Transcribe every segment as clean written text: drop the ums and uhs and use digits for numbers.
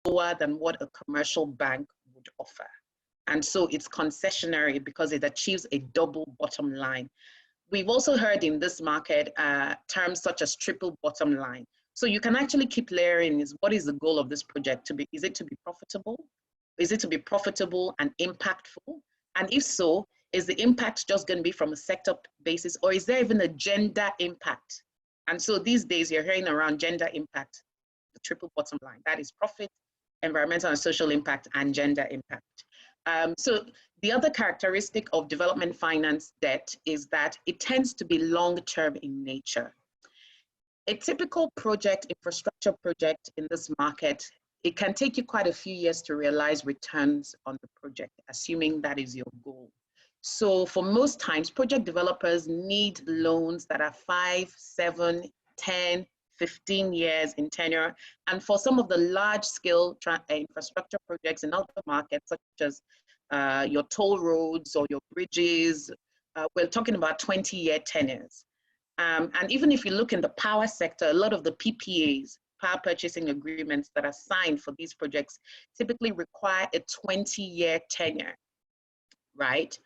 lower than what a commercial bank would offer. And so it's concessionary because it achieves a double bottom line. We've also heard in this market terms such as triple bottom line. So you can actually keep layering is what is the goal of this project to be? Is it to be profitable? Is it to be profitable and impactful? And if so, is the impact just going to be from a sector basis, or is there even a gender impact? And so these days you're hearing around gender impact, the triple bottom line. That is profit, environmental and social impact, and gender impact. So the other characteristic of development finance debt is that it tends to be long-term in nature. A typical project, infrastructure project in this market, it can take you quite a few years to realize returns on the project, assuming that is your goal. So for most times, project developers need loans that are 5, 7, 10, 15 years in tenure. And for some of the large scale infrastructure projects in other markets, such as your toll roads or your bridges, we're talking about 20-year tenures. And even if you look in the power sector, a lot of the PPAs, power purchasing agreements that are signed for these projects typically require a 20-year tenure, right?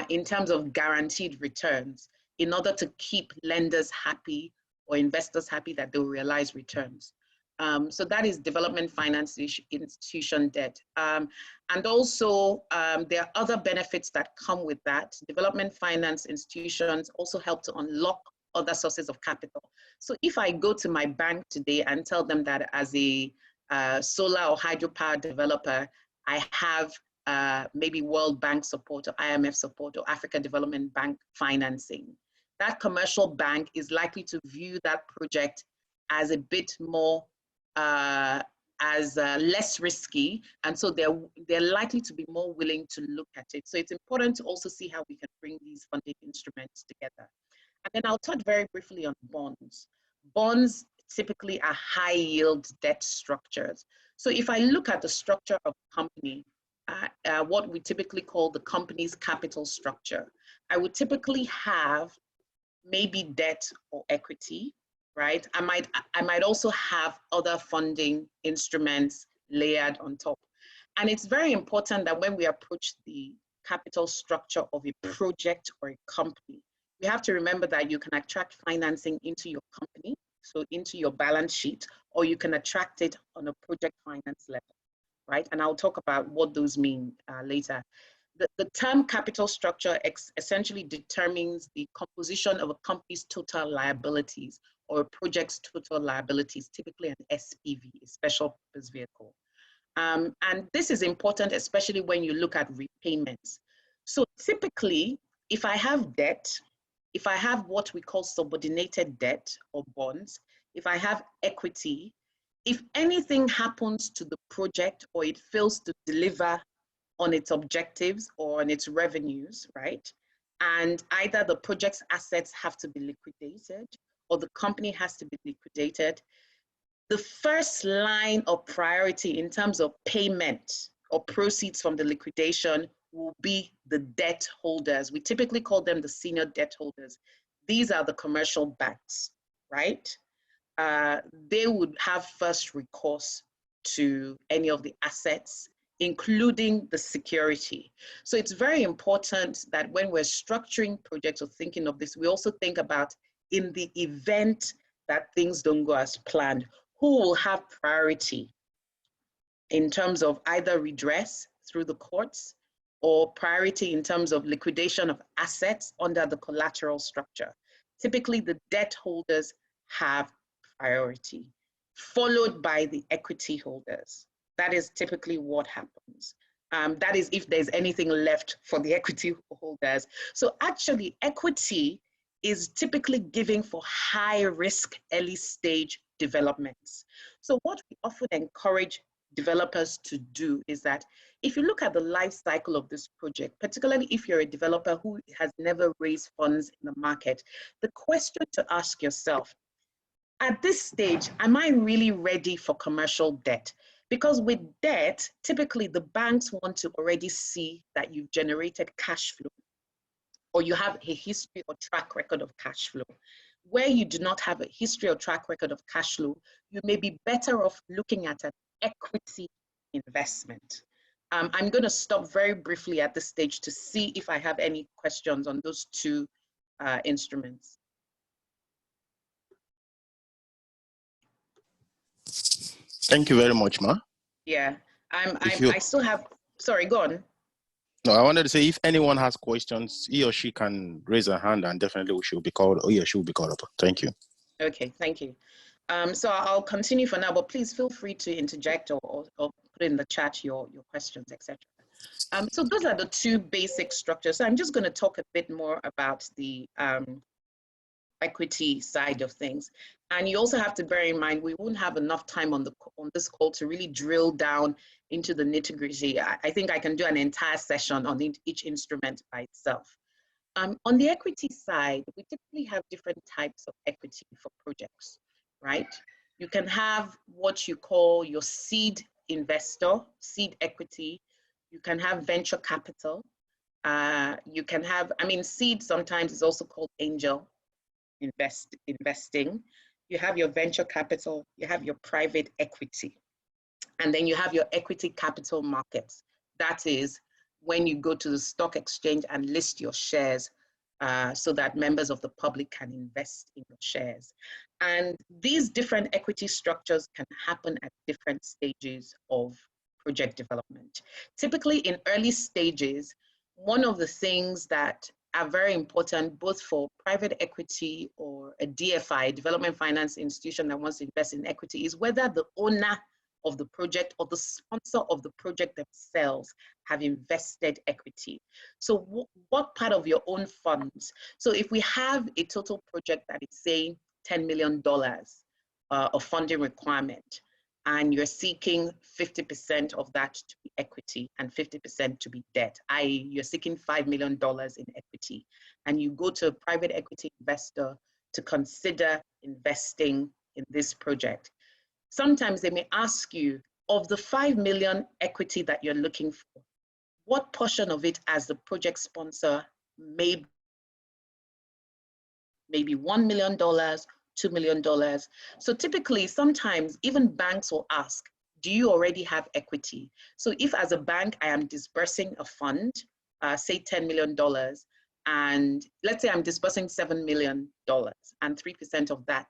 In terms of guaranteed returns, in order to keep lenders happy or investors happy that they'll realize returns. So that is development finance institution debt. And also there are other benefits that come with that. Development finance institutions also help to unlock other sources of capital. So if I go to my bank today and tell them that as a solar or hydropower developer, I have maybe World Bank support or IMF support or Africa Development Bank financing, that commercial bank is likely to view that project as a bit more, less risky. And so they're likely to be more willing to look at it. So it's important to also see how we can bring these funding instruments together. And then I'll touch very briefly on bonds. Bonds typically are high yield debt structures. So if I look at the structure of a company, what we typically call the company's capital structure, I would typically have maybe debt or equity, right? I might also have other funding instruments layered on top. And it's very important that when we approach the capital structure of a project or a company, we have to remember that you can attract financing into your company, so into your balance sheet, or you can attract it on a project finance level, right? And I'll talk about what those mean later. The term capital structure essentially determines the composition of a company's total liabilities or a project's total liabilities, typically an SPV, a special purpose vehicle. And this is important, especially when you look at repayments. So typically, if I have debt, if I have what we call subordinated debt or bonds, if I have equity, if anything happens to the project or it fails to deliver on its objectives or on its revenues, right? And either the project's assets have to be liquidated or the company has to be liquidated, the first line of priority in terms of payment or proceeds from the liquidation will be the debt holders. We typically call them the senior debt holders. These are the commercial banks, right? They would have first recourse to any of the assets, including the security. So it's very important that when we're structuring projects or thinking of this, we also think about in the event that things don't go as planned, who will have priority in terms of either redress through the courts or priority in terms of liquidation of assets under the collateral structure. Typically, the debt holders have priority, followed by the equity holders. That is typically what happens. That is if there's anything left for the equity holders. So actually, equity is typically giving for high risk early stage developments. So what we often encourage developers to do is that if you look at the life cycle of this project, particularly if you're a developer who has never raised funds in the market, the question to ask yourself, at this stage, am I really ready for commercial debt? Because with debt, typically the banks want to already see that you've generated cash flow or you have a history or track record of cash flow. Where you do not have a history or track record of cash flow, you may be better off looking at an equity investment. I'm going to stop very briefly at this stage to see if I have any questions on those two instruments. Thank you very much, Ma. Yeah, I still have, sorry, go on. No, I wanted to say if anyone has questions, he or she can raise a hand and definitely she will be called, or he or she will be called up. Thank you. Okay, thank you. So I'll continue for now, but please feel free to interject or put in the chat your questions, etc. So those are the two basic structures. So I'm just going to talk a bit more about the equity side of things. And you also have to bear in mind, we won't have enough time on this call to really drill down into the nitty-gritty. I think I can do an entire session on each instrument by itself. On the equity side, we typically have different types of equity for projects, right? You can have what you call your seed investor, seed equity. You can have venture capital. You can have, seed sometimes is also called angel investing. You have your venture capital, you have your private equity, and then you have your equity capital markets. That is when you go to the stock exchange and list your shares so that members of the public can invest in your shares. And these different equity structures can happen at different stages of project development. Typically in early stages, one of the things that are very important both for private equity or a DFI, development finance institution that wants to invest in equity, is whether the owner of the project or the sponsor of the project themselves have invested equity. So what part of your own funds? So if we have a total project that is saying $10 million of funding requirement, and you're seeking 50% of that to be equity and 50% to be debt, i.e. you're seeking $5 million in equity, and you go to a private equity investor to consider investing in this project. Sometimes they may ask you, of the 5 million equity that you're looking for, what portion of it as the project sponsor maybe $1 million, $2 million. So typically, sometimes even banks will ask, do you already have equity? So if as a bank, I am disbursing a fund, say $10 million, and let's say I'm disbursing $7 million and 3% of that,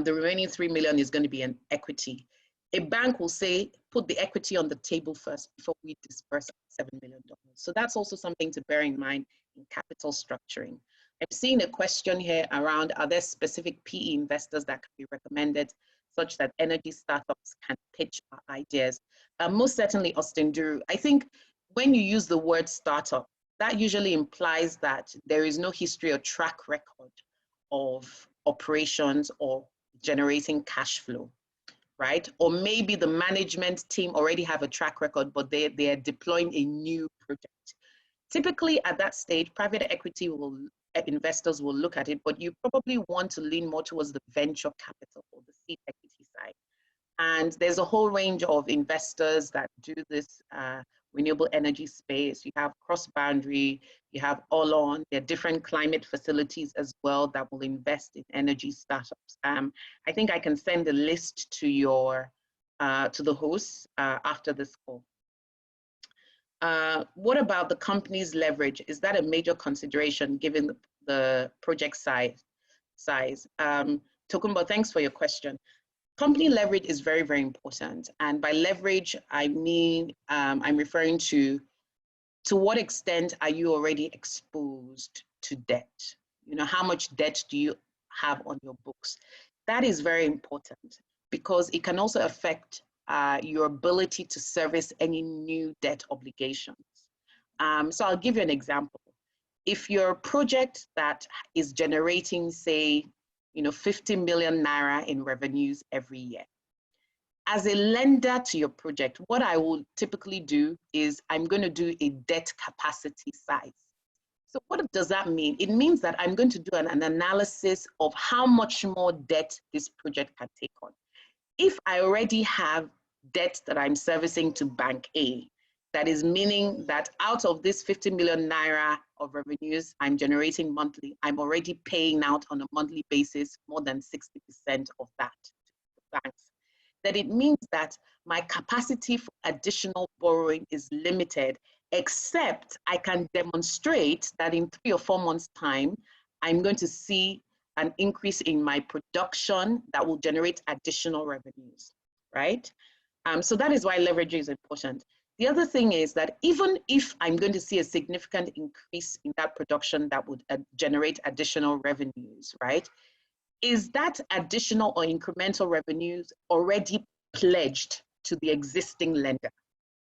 the remaining 3 million is going to be an equity. A bank will say, put the equity on the table first before we disburse $7 million. So that's also something to bear in mind in capital structuring. I'm seeing a question here around, are there specific PE investors that can be recommended such that energy startups can pitch our ideas? Most certainly, Austin Duru. I think when you use the word startup, that usually implies that there is no history or track record of operations or generating cash flow, right? Or maybe the management team already have a track record, but they are deploying a new project. Typically at that stage, private equity investors will look at it, but you probably want to lean more towards the venture capital or the seed equity side. And there's a whole range of investors that do this renewable energy space. You have cross-boundary, you have all-on, there are different climate facilities as well that will invest in energy startups. I think I can send a list to your, to the hosts after this call. What about the company's leverage? Is that a major consideration given the project size? Tokumbo, thanks for your question. Company leverage is very, very important. And by leverage, I mean, I'm referring to what extent are you already exposed to debt? You know, how much debt do you have on your books? That is very important because it can also affect your ability to service any new debt obligations. So I'll give you an example. If your project that is generating, say, 50 million naira in revenues every year, as a lender to your project, what I will typically do is I'm going to do a debt capacity size. So what does that mean? It means that I'm going to do an analysis of how much more debt this project can take on. If I already have debt that I'm servicing to Bank A, that is meaning that out of this 50 million naira of revenues I'm generating monthly, I'm already paying out on a monthly basis more than 60% of that to banks. then it means that my capacity for additional borrowing is limited, except I can demonstrate that in 3 or 4 months' time, I'm going to see an increase in my production that will generate additional revenues, right? So that is why leveraging is important. The other thing is that even if I'm going to see a significant increase in that production that would generate additional revenues, right? Is that additional or incremental revenues already pledged to the existing lender,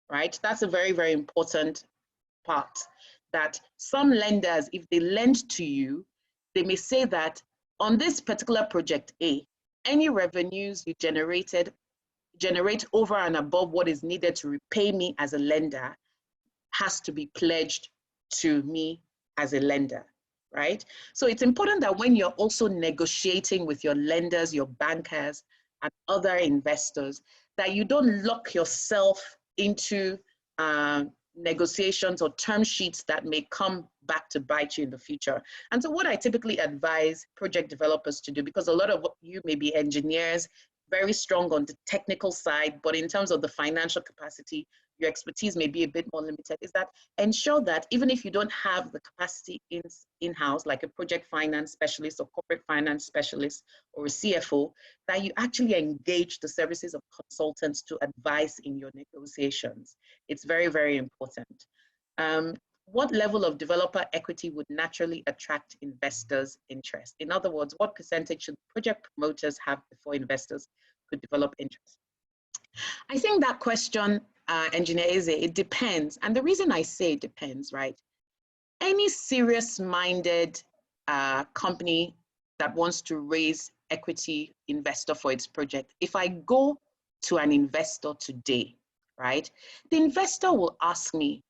right? That's a very, very important part, that some lenders, if they lend to you, they may say that on this particular project A, any revenues you generate over and above what is needed to repay me as a lender has to be pledged to me as a lender, right? So it's important that when you're also negotiating with your lenders, your bankers, and other investors, that you don't lock yourself into negotiations or term sheets that may come back to bite you in the future. And so what I typically advise project developers to do, because a lot of you may be engineers, very strong on the technical side, but in terms of the financial capacity, your expertise may be a bit more limited, is that ensure that even if you don't have the capacity in-house, like a project finance specialist or corporate finance specialist or a CFO, that you actually engage the services of consultants to advise in your negotiations. It's very, very important. What level of developer equity would naturally attract investors' interest? In other words, what percentage should project promoters have before investors could develop interest? I think that question, Engineer Eze, it depends. And the reason I say it depends, right? Any serious-minded company that wants to raise equity investor for its project, if I go to an investor today, right, the investor will ask me,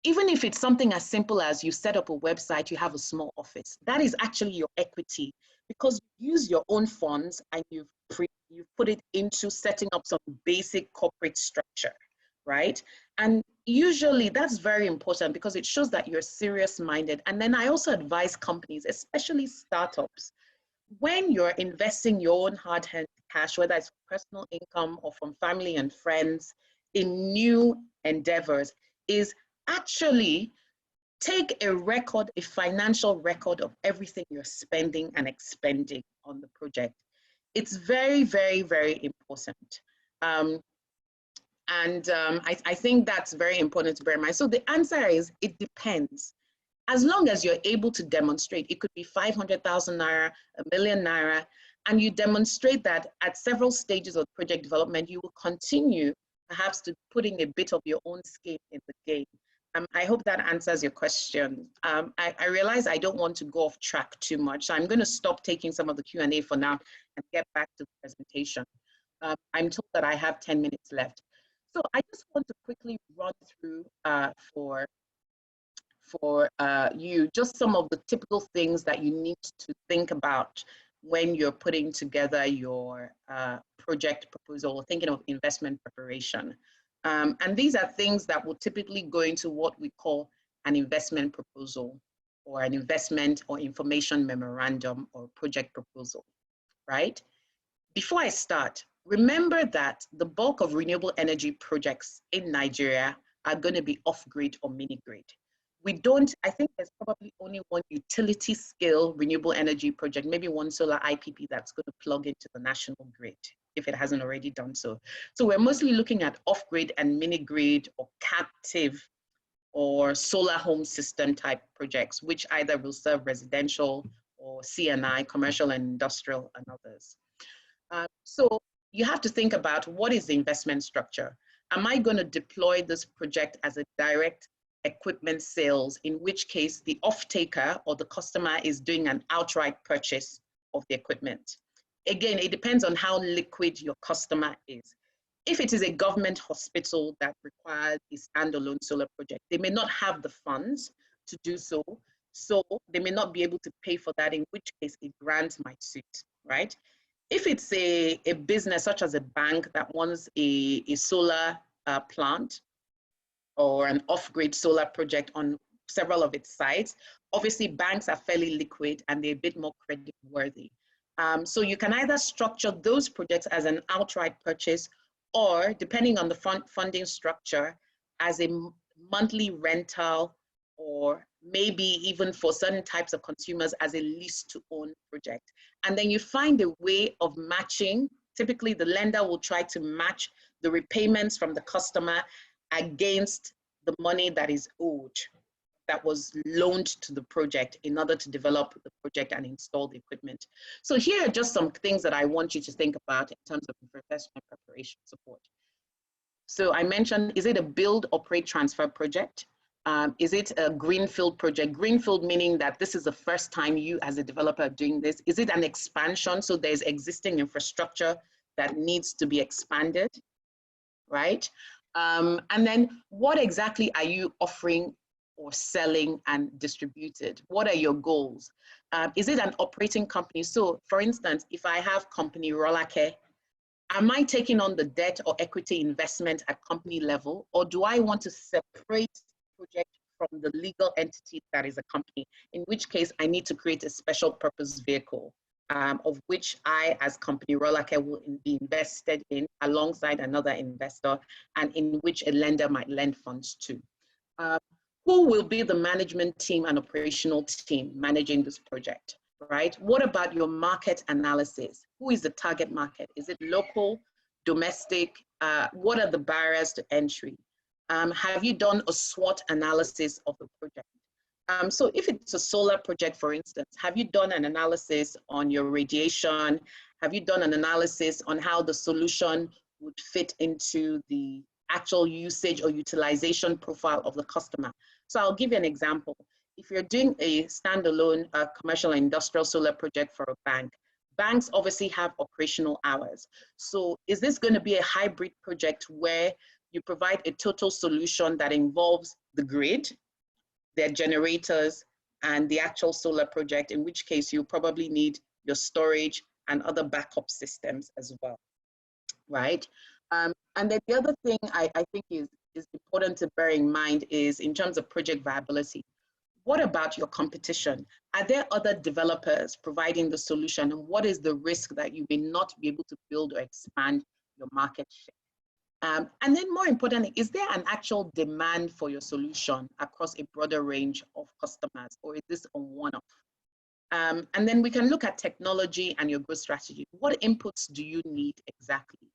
even if it's something as simple as you set up a website, you have a small office, that is actually your equity, because you use your own funds and you put it into setting up some basic corporate structure, right? And usually that's very important because it shows that you're serious-minded. And then I also advise companies, especially startups, when you're investing your own hard-earned cash, whether it's personal income or from family and friends in new endeavors, is actually take a record, a financial record of everything you're spending and expending on the project. It's very, very, very important. I think that's very important to bear in mind. So the answer is, it depends. As long as you're able to demonstrate, it could be 500,000 Naira, 1,000,000 Naira, and you demonstrate that at several stages of project development, you will continue perhaps to putting a bit of your own skin in the game. I hope that answers your question. I realize I don't want to go off track too much, so I'm going to stop taking some of the Q&A for now and get back to the presentation. I'm told that I have 10 minutes left. So I just want to quickly run through for you just some of the typical things that you need to think about when you're putting together your project proposal or thinking of investment preparation. And these are things that will typically go into what we call an investment proposal or an investment or information memorandum or project proposal, right? Before I start, remember that the bulk of renewable energy projects in Nigeria are going to be off-grid or mini-grid. We don't, I think there's probably only one utility scale renewable energy project, maybe one solar IPP that's going to plug into the national grid, if it hasn't already done so. So we're mostly looking at off-grid and mini-grid or captive or solar home system type projects, which either will serve residential or CNI, commercial and industrial, and others. So you have to think about, what is the investment structure? Am I going to deploy this project as a direct equipment sales, in which case the off-taker or the customer is doing an outright purchase of the equipment? Again, it depends on how liquid your customer is. If it is a government hospital that requires a standalone solar project, they may not have the funds to do so, so they may not be able to pay for that, in which case a grant might suit, right? If it's a business such as a bank that wants a solar plant or an off-grid solar project on several of its sites, obviously banks are fairly liquid and they're a bit more credit worthy. So you can either structure those projects as an outright purchase, or depending on the funding structure, as a monthly rental, or maybe even for certain types of consumers as a lease to own project. And then you find a way of matching. Typically the lender will try to match the repayments from the customer against the money that is owed, that was loaned to the project in order to develop the project and install the equipment. So here are just some things that I want you to think about in terms of investment preparation support. So I mentioned, is it a build, operate, transfer project? Is it a greenfield project? Greenfield meaning that this is the first time you as a developer are doing this. Is it an expansion? So there's existing infrastructure that needs to be expanded, right? And then what exactly are you offering or selling and distributed? What are your goals? Is it an operating company? So for instance, if I have company Rolake, am I taking on the debt or equity investment at company level, or do I want to separate the project from the legal entity that is a company? In which case I need to create a special purpose vehicle, of which I, as company Rolake, will be invested in alongside another investor, and in which a lender might lend funds to. Who will be the management team and operational team managing this project, right? What about your market analysis? Who is the target market? Is it local, domestic? What are the barriers to entry? Have you done a SWOT analysis of the project? So if it's a solar project, for instance, have you done an analysis on your radiation? Have you done an analysis on how the solution would fit into the actual usage or utilization profile of the customer? So I'll give you an example. If you're doing a standalone commercial and industrial solar project for a bank, banks obviously have operational hours. So is this going to be a hybrid project where you provide a total solution that involves the grid, their generators, and the actual solar project, in which case you probably need your storage and other backup systems as well, right? And then the other thing I think is important to bear in mind is in terms of project viability. What about your competition? Are there other developers providing the solution? And what is the risk that you may not be able to build or expand your market share? And then more importantly, is there an actual demand for your solution across a broader range of customers, or is this a one-off? And then we can look at technology and your growth strategy. What inputs do you need exactly?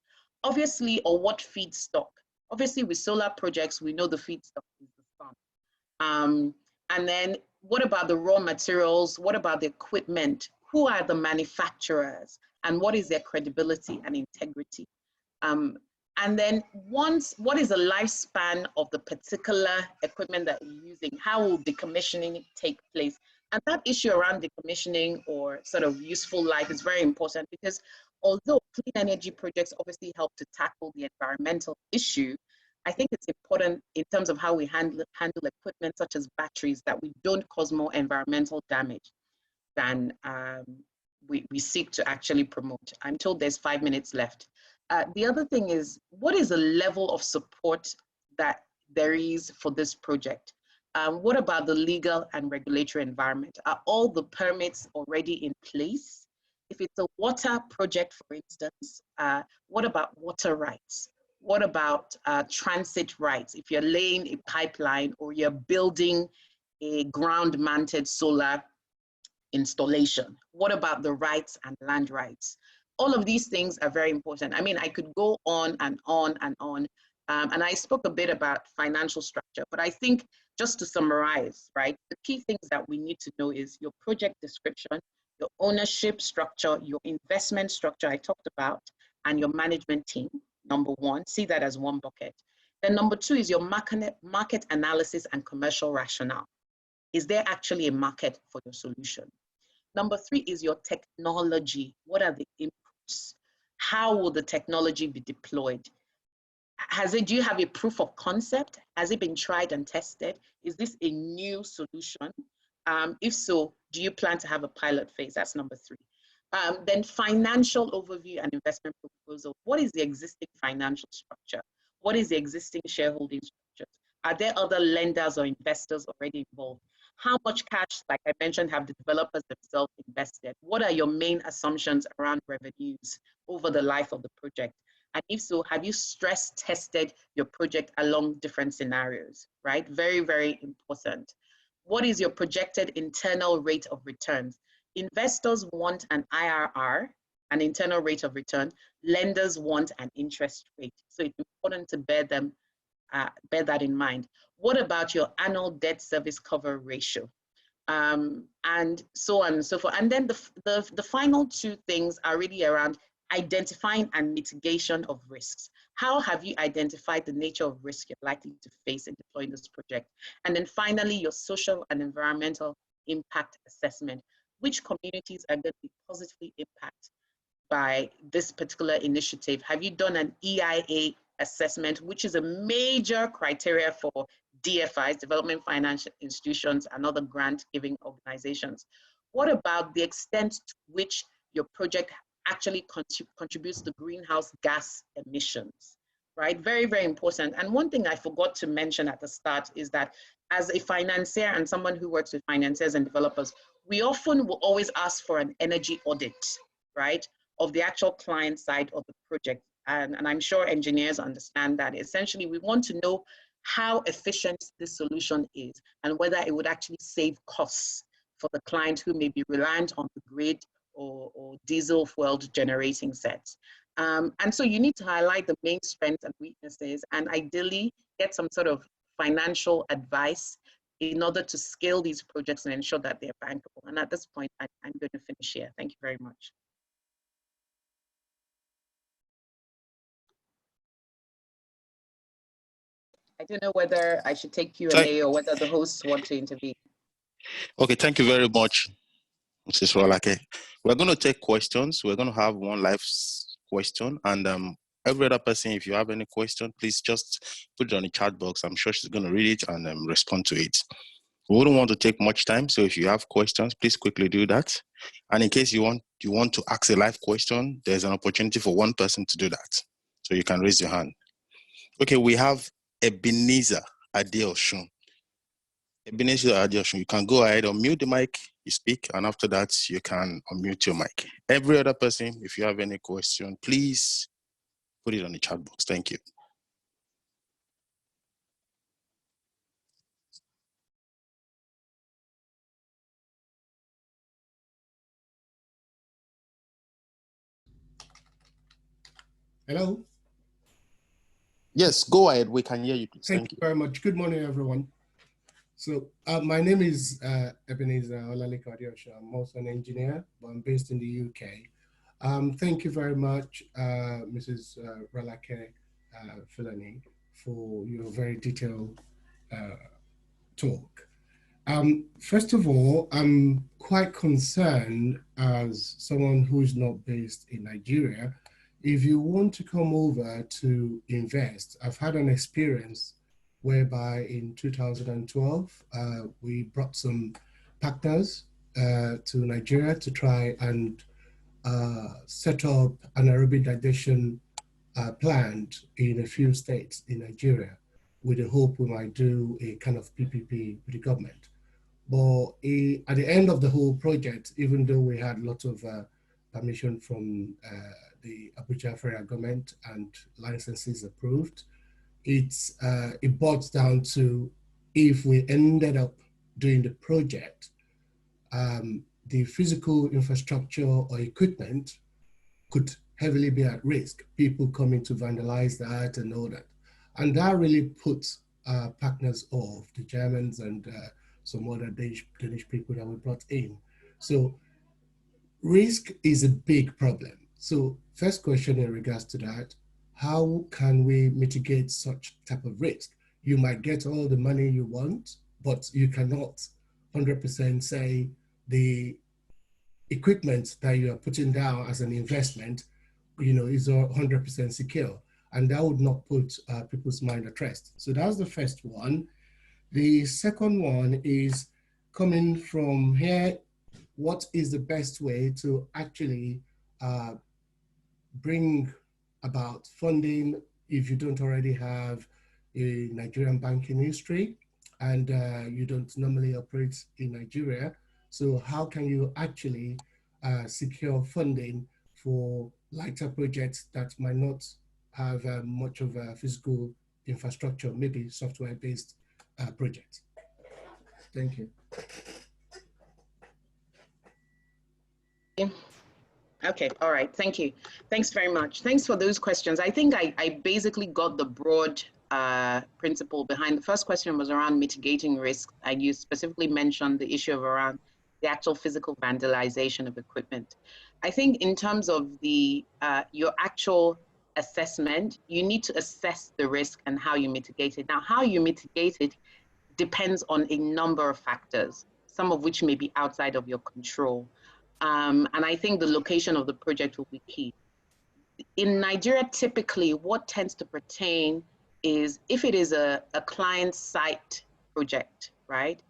Obviously, or what feedstock? Obviously, with solar projects, we know the feedstock is the sun. And then what about the raw materials? What about the equipment? Who are the manufacturers? And what is their credibility and integrity? And then what is the lifespan of the particular equipment that you're using? How will decommissioning take place? And that issue around decommissioning or sort of useful life is very important, because although clean energy projects obviously help to tackle the environmental issue, I think it's important in terms of how we handle equipment such as batteries, that we don't cause more environmental damage than we seek to actually promote. I'm told there's 5 minutes left. The other thing is, what is the level of support that there is for this project? What about the legal and regulatory environment? Are all the permits already in place? If it's a water project, for instance, what about water rights? What about transit rights? If you're laying a pipeline or you're building a ground-mounted solar installation, what about the rights and land rights? All of these things are very important. I mean, I could go on and on and on. And I spoke a bit about financial structure, but I think just to summarize, right, the key things that we need to know is your project description, your ownership structure, your investment structure I talked about, and your management team, number one. See that as one bucket. Then number two is your market analysis and commercial rationale. Is there actually a market for your solution? Number three is your technology. What are the inputs? How will the technology be deployed? Do you have a proof of concept? Has it been tried and tested? Is this a new solution? If so, do you plan to have a pilot phase? That's number three. Then financial overview and investment proposal. What is the existing financial structure? What is the existing shareholding structure? Are there other lenders or investors already involved? How much cash, like I mentioned, have the developers themselves invested? What are your main assumptions around revenues over the life of the project? And if so, have you stress tested your project along different scenarios, right? Very, very important. What is your projected internal rate of returns? Investors want an IRR, an internal rate of return. Lenders want an interest rate. So it's important to bear that in mind. What about your annual debt service cover ratio? And so on and so forth. And then the final two things are really around identifying and mitigation of risks. How have you identified the nature of risk you're likely to face in deploying this project? And then finally, your social and environmental impact assessment. Which communities are going to be positively impacted by this particular initiative? Have you done an EIA assessment, which is a major criteria for DFIs, development financial institutions, and other grant-giving organizations? What about the extent to which your project actually contributes to greenhouse gas emissions, right? Very, very important. And one thing I forgot to mention at the start is that as a financier and someone who works with financiers and developers, we often will always ask for an energy audit, right, of the actual client side of the project. And I'm sure engineers understand that. Essentially, we want to know how efficient this solution is and whether it would actually save costs for the client who may be reliant on the grid or diesel fueled generating sets. And so you need to highlight the main strengths and weaknesses and ideally get some sort of financial advice in order to scale these projects and ensure that they're bankable. And at this point, I'm going to finish here. Thank you very much. I don't know whether I should take Q&A or whether the hosts want to intervene. Okay, thank you very much, Mrs. Rolake. We're going to take questions. We're going to have one live question, and every other person, if you have any question, please just put it on the chat box. I'm sure she's going to read it and respond to it. We wouldn't want to take much time, so if you have questions, please quickly do that. And in case you want to ask a live question, there's an opportunity for one person to do that. So you can raise your hand. Okay, we have Ebenezer Adeoshun. Ebenezer Adeoshun, you can go ahead, unmute the mic, you speak, and after that, you can unmute your mic. Every other person, if you have any question, please put it on the chat box. Thank you. Hello? Yes, go ahead. We can hear you, please. Thank you very much. Good morning, everyone. So my name is Ebenezer Olalekadiosha. I'm also an engineer, but I'm based in the UK. Thank you very much, Mrs. Rolake Filani, for your very detailed talk. First of all, I'm quite concerned as someone who is not based in Nigeria. If you want to come over to invest, I've had an experience whereby in 2012, we brought some partners to Nigeria to try and set up an anaerobic digestion plant in a few states in Nigeria with the hope we might do a kind of PPP with the government. But at the end of the whole project, even though we had lots of permission from the Abuja federal government and licenses approved, it boils down to if we ended up doing the project, the physical infrastructure or equipment could heavily be at risk. People coming to vandalize that and all that. And that really puts partners off, the Germans and some other Danish people that we brought in. So risk is a big problem. So first question in regards to that, how can we mitigate such type of risk? You might get all the money you want, but you cannot 100% say the equipment that you are putting down as an investment, is 100% secure. And that would not put people's mind at rest. So that's the first one. The second one is coming from here, what is the best way to actually bring about funding if you don't already have a Nigerian banking history? and you don't normally operate in Nigeria. So how can you actually secure funding for lighter projects that might not have much of a physical infrastructure, maybe software-based projects? Thank you. Okay, all right, thank you. Thanks very much. Thanks for those questions. I think I basically got the broad principle behind. The first question was around mitigating risk, and you specifically mentioned the issue of around the actual physical vandalization of equipment. I think in terms of the your actual assessment, you need to assess the risk and how you mitigate it. Now, how you mitigate it depends on a number of factors, some of which may be outside of your control. And I think the location of the project will be key. In Nigeria, typically what tends to pertain is if it is a client site project, right?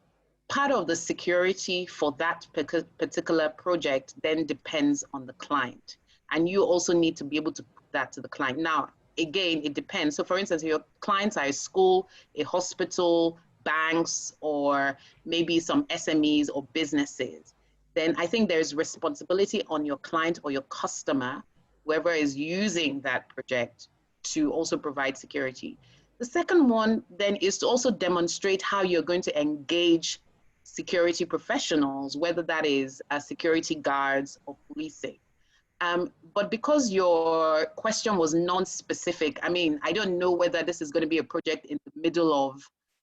Part of the security for that particular project then depends on the client. And you also need to be able to put that to the client. Now, again, it depends. So for instance, if your clients are a school, a hospital, banks, or maybe some SMEs or businesses, then I think there's responsibility on your client or your customer, whoever is using that project, to also provide security. The second one then is to also demonstrate how you're going to engage security professionals, whether that is security guards or policing. But because your question was non-specific, I mean, I don't know whether this is going to be a project in the middle of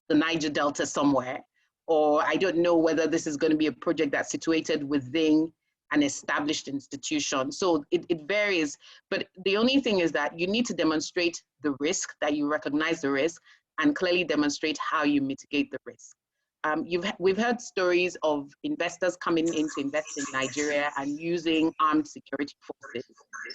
the Niger Delta somewhere, or I don't know whether this is going to be a project that's situated within an established institution. So it varies, but the only thing is that you need to demonstrate the risk, that you recognize the risk, and clearly demonstrate how you mitigate the risk. We've heard stories of investors coming in to invest in Nigeria and using armed security forces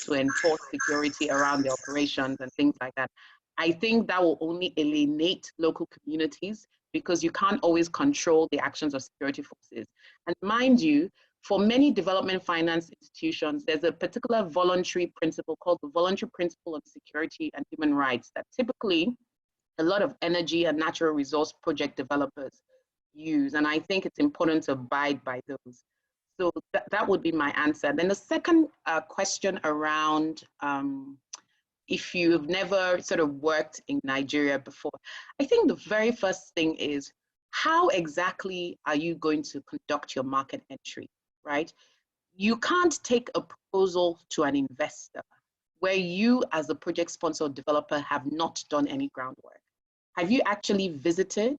to enforce security around the operations and things like that. I think that will only alienate local communities because you can't always control the actions of security forces. And mind you, for many development finance institutions, there's a particular voluntary principle called the voluntary principle of security and human rights that typically a lot of energy and natural resource project developers use. And I think it's important to abide by those. So that would be my answer. Then the second question around if you've never sort of worked in Nigeria before, I think the very first thing is how exactly are you going to conduct your market entry, right? You can't take a proposal to an investor where you as a project sponsor or developer have not done any groundwork. Have you actually visited?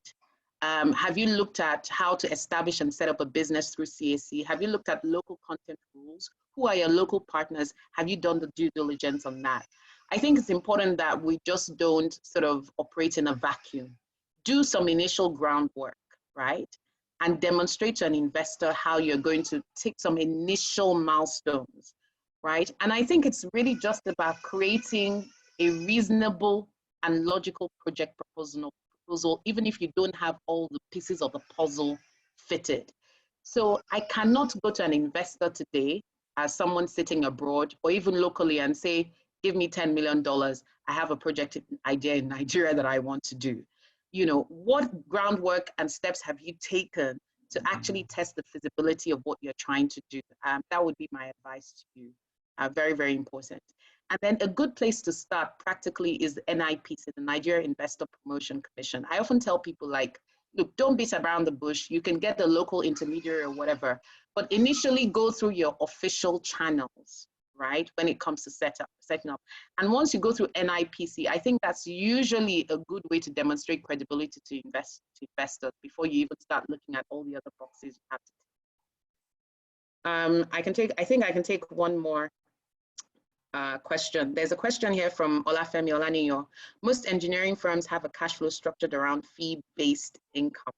Have you looked at how to establish and set up a business through CAC? Have you looked at local content rules? Who are your local partners? Have you done the due diligence on that? I think it's important that we just don't sort of operate in a vacuum. Do some initial groundwork, right? And demonstrate to an investor how you're going to take some initial milestones, right? And I think it's really just about creating a reasonable and logical project proposal, even if you don't have all the pieces of the puzzle fitted. So I cannot go to an investor today as someone sitting abroad or even locally and say, give me $10 million. I have a project idea in Nigeria that I want to do. You know, what groundwork and steps have you taken to actually test the feasibility of what you're trying to do? That would be my advice to you. Very, very important. And then a good place to start practically is the NIPC, the Nigeria Investor Promotion Commission. I often tell people, like, look, don't beat around the bush. You can get the local intermediary or whatever, but initially go through your official channels, right? When it comes to setting up. And once you go through NIPC, I think that's usually a good way to demonstrate credibility to investors before you even start looking at all the other boxes you have to take. I think I can take one more question. There's a question here from Olafemi Olaniyo. Most engineering firms have a cash flow structured around fee-based income.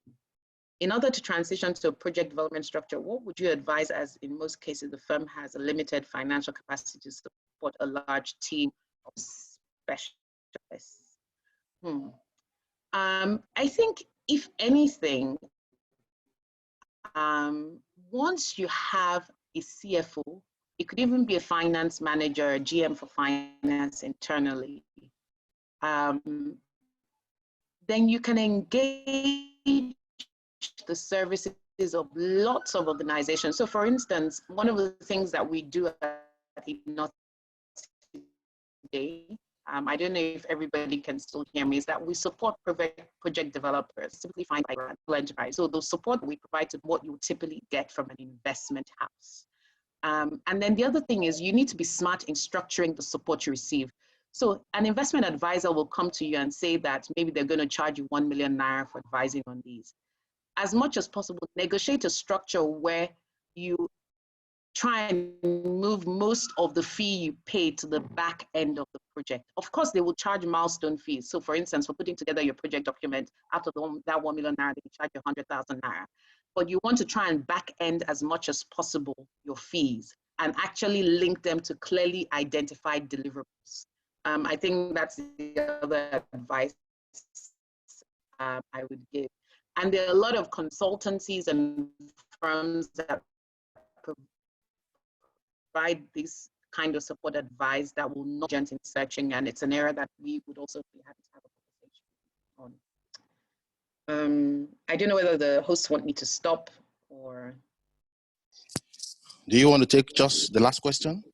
In order to transition to a project development structure, what would you advise, as in most cases the firm has a limited financial capacity to support a large team of specialists? I think if anything, once you have a CFO, it could even be a finance manager, a GM for finance internally. Then then you can engage the services of lots of organizations. So for instance, one of the things that we do at Indigenously today, I don't know if everybody can still hear me, is that we support project developers, simplifying enterprise. So the support we provide to what you typically get from an investment house. And then the other thing is you need to be smart in structuring the support you receive. So an investment advisor will come to you and say that maybe they're going to charge you 1 million naira for advising on these. As much as possible, negotiate a structure where you try and move most of the fee you pay to the back end of the project. Of course, they will charge milestone fees. So for instance, for putting together your project document, out of that 1 million naira, they can charge you 100,000 naira. But you want to try and back end as much as possible your fees and actually link them to clearly identified deliverables. I think that's the other advice I would give. And there are a lot of consultancies and firms that provide this kind of support advice that will not gent in searching, and it's an area that we would also be happy to have a conversation on. I don't know whether the hosts want me to stop or. Do you want to take just the last question?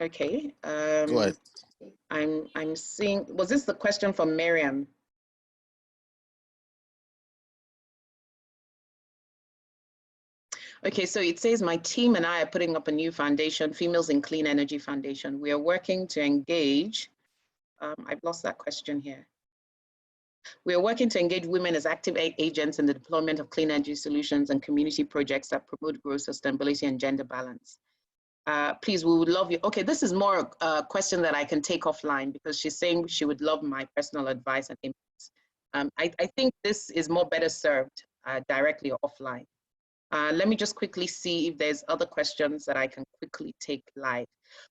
Okay. Go ahead. I'm seeing, was this the question from Miriam? Okay, so it says, my team and I are putting up a new foundation, Females in Clean Energy Foundation. We are working to engage, I've lost that question here. We are working to engage women as active agents in the deployment of clean energy solutions and community projects that promote growth, sustainability, and gender balance. Please, we would love you. Okay, this is more a question that I can take offline because she's saying she would love my personal advice and inputs. I think this is more better served directly or offline. Let me just quickly see if there's other questions that I can quickly take live.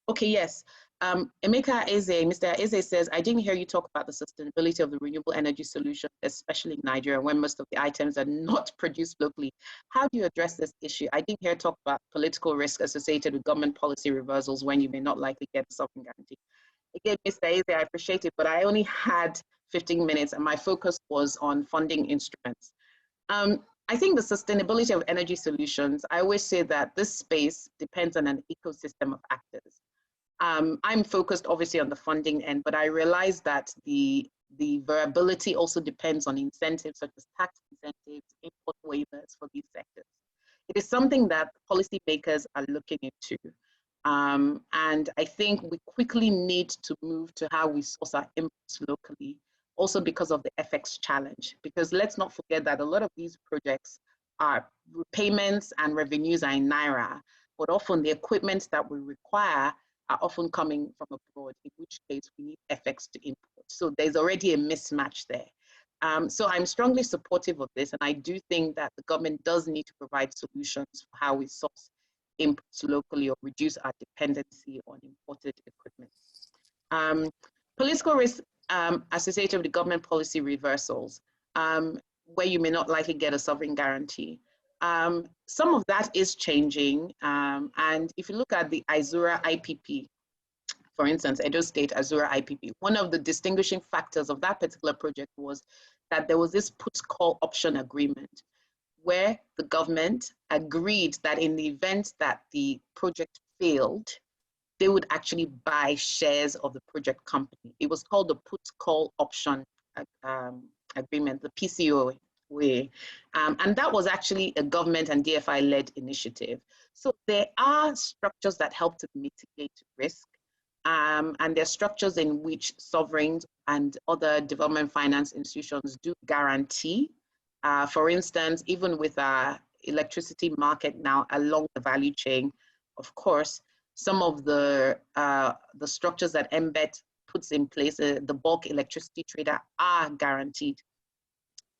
Okay, yes. Emeka Eze, Mr. Eze says, I didn't hear you talk about the sustainability of the renewable energy solution, especially in Nigeria, when most of the items are not produced locally. How do you address this issue? I didn't hear talk about political risk associated with government policy reversals when you may not likely get a sovereign guarantee. Again, Mr. Eze, I appreciate it, but I only had 15 minutes and my focus was on funding instruments. I think the sustainability of energy solutions, I always say that this space depends on an ecosystem of actors. I'm focused obviously on the funding end, but I realize that the viability also depends on incentives such as tax incentives, import waivers for these sectors. It is something that policymakers are looking into. And I think we quickly need to move to how we source our inputs locally, also because of the FX challenge. Because let's not forget that a lot of these projects are payments and revenues are in Naira, but often the equipment that we require are often coming from abroad, in which case we need FX to import. So there's already a mismatch there. So I'm strongly supportive of this, and I do think that the government does need to provide solutions for how we source inputs locally or reduce our dependency on imported equipment. Political risk associated with the government policy reversals, where you may not likely get a sovereign guarantee. Some of that is changing. And if you look at the Azura IPP, for instance, Edo State Azura IPP, one of the distinguishing factors of that particular project was that there was this put call option agreement where the government agreed that in the event that the project failed, they would actually buy shares of the project company. It was called the put call option agreement, the PCOA. And that was actually a government and DFI-led initiative. So there are structures that help to mitigate risk. And there are structures in which sovereigns and other development finance institutions do guarantee. For instance, even with our electricity market now along the value chain, of course, some of the structures that MBET puts in place, the bulk electricity trader, are guaranteed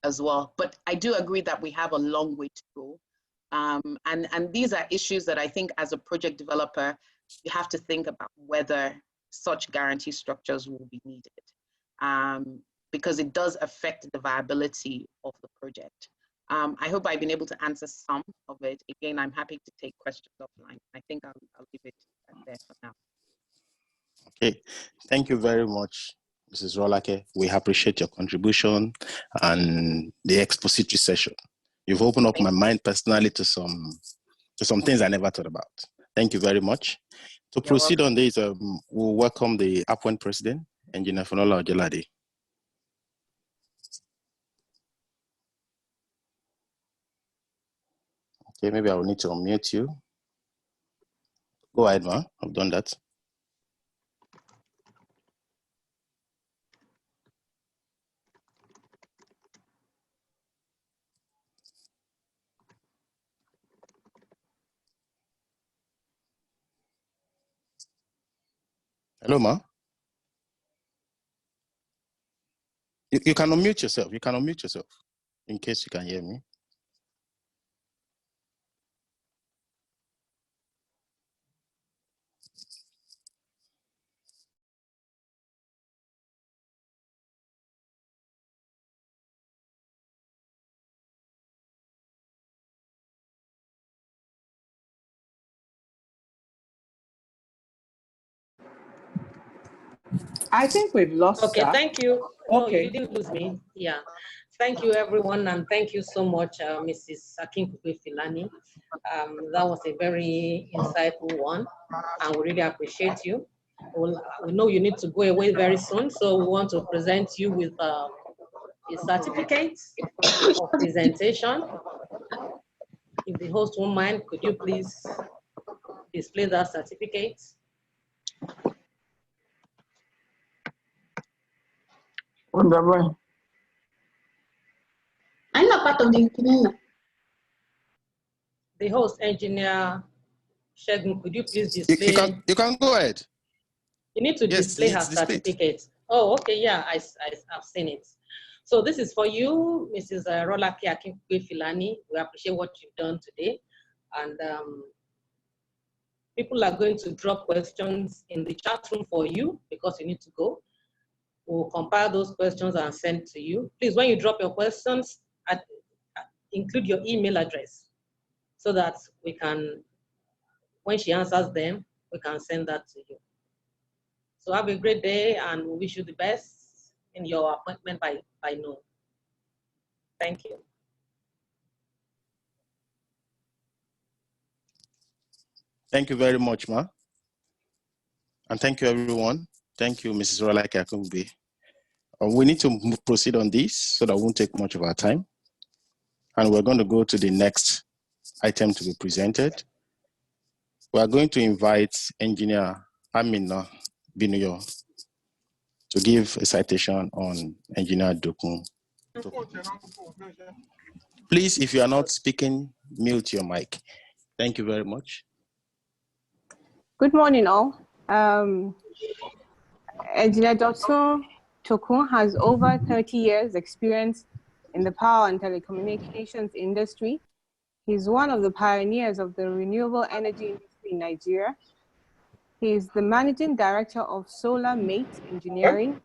as well. But I do agree that we have a long way to go. And these are issues that I think as a project developer, you have to think about whether such guarantee structures will be needed, because it does affect the viability of the project. I hope I've been able to answer some of it. Again, I'm happy to take questions offline. I think I'll leave it there for now. Okay, thank you very much, Mrs. Rolake, we appreciate your contribution and the expository session. You've opened up my mind personally to some things I never thought about. Thank you very much. To proceed on this, we'll welcome the APWEN President, Engineer Fanola Ojelade. Okay, maybe I will need to unmute you. Go ahead, ma. I've done that. Hello, ma. You can unmute yourself. You can unmute yourself in case you can hear me. I think we've lost Okay, her. thank you. No, Okay. you didn't lose me. Yeah. Thank you, everyone, and thank you so much, Mrs. Akinkupe Filani. That was a very insightful one, and we really appreciate you. We know you need to go away very soon, so we want to present you with a certificate of presentation. If the host won't mind, could you please display that certificate? I'm not part of the engineer. The host engineer, Shegun, could you please display? You can go ahead. You need to display her certificate. Oh, okay, yeah, I've seen it. So this is for you, Mrs. Rolake Akinkupe Filani. We appreciate what you've done today. And people are going to drop questions in the chat room for you because you need to go. We'll compile those questions and send to you. Please, when you drop your questions, include your email address so that we can, when she answers them, we can send that to you. So have a great day, and we wish you the best in your appointment by noon. Thank you. Thank you very much, ma. And thank you, everyone. Thank you, Mrs. Rolake Akinkupe. We need to proceed on this so that won't take much of our time. And we're going to go to the next item to be presented. We are going to invite Engineer Amina Binuyo to give a citation on Engineer Dokun. Please, if you are not speaking, mute your mic. Thank you very much. Good morning, all. Engineer Dr. Tokun has over 30 years experience in the power and telecommunications industry. He's one of the pioneers of the renewable energy industry in Nigeria. He's the managing director of Solar Mate Engineering,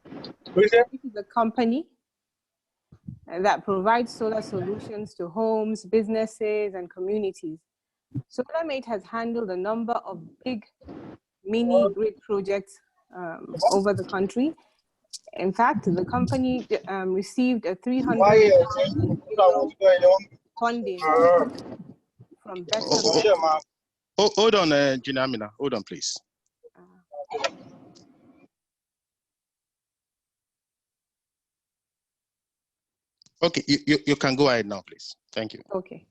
which is a company that provides solar solutions to homes, businesses, and communities. Solar Mate has handled a number of big mini grid projects over the country. In fact, the company received a 300,000 euro funding from Bettervest. Hold on, Jinamina. Hold on, please. Okay, you can go ahead now, please. Thank you. Okay.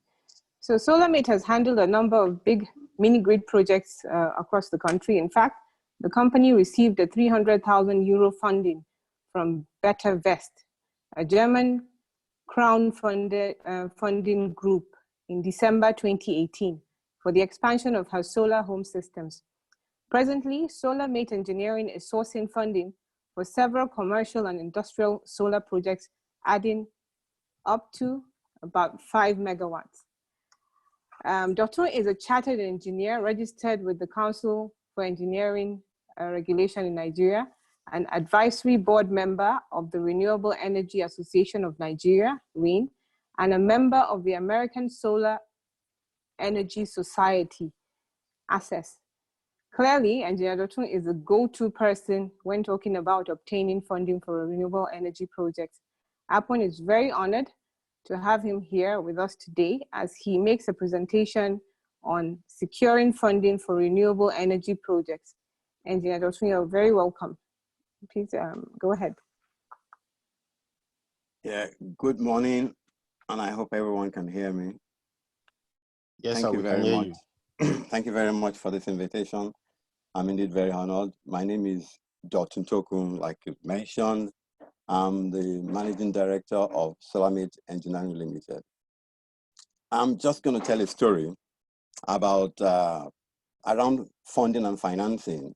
So SolarMate has handled a number of big mini grid projects across the country. In fact, the company received a 300,000 euro funding from Bettervest, a German funding group, in December 2018 for the expansion of her solar home systems. Presently, SolarMate Engineering is sourcing funding for several commercial and industrial solar projects, adding up to about 5 megawatts. Dr. is a chartered engineer registered with the Council for Engineering Regulation in Nigeria, an advisory board member of the Renewable Energy Association of Nigeria, REAN, and a member of the American Solar Energy Society, ASES. Clearly, Engineer Dotun is a go-to person when talking about obtaining funding for renewable energy projects. APWEN is very honored to have him here with us today as he makes a presentation on securing funding for renewable energy projects. Engineer Dotun, you're very welcome. Please go ahead. Yeah, good morning, and I hope everyone can hear me. Yes, Thank sir, you we can very hear much. you. Thank you very much for this invitation. I'm indeed very honored. My name is Dotun Tokun, like you mentioned. I'm the Managing Director of Solamit Engineering Limited. I'm just going to tell a story about around funding and financing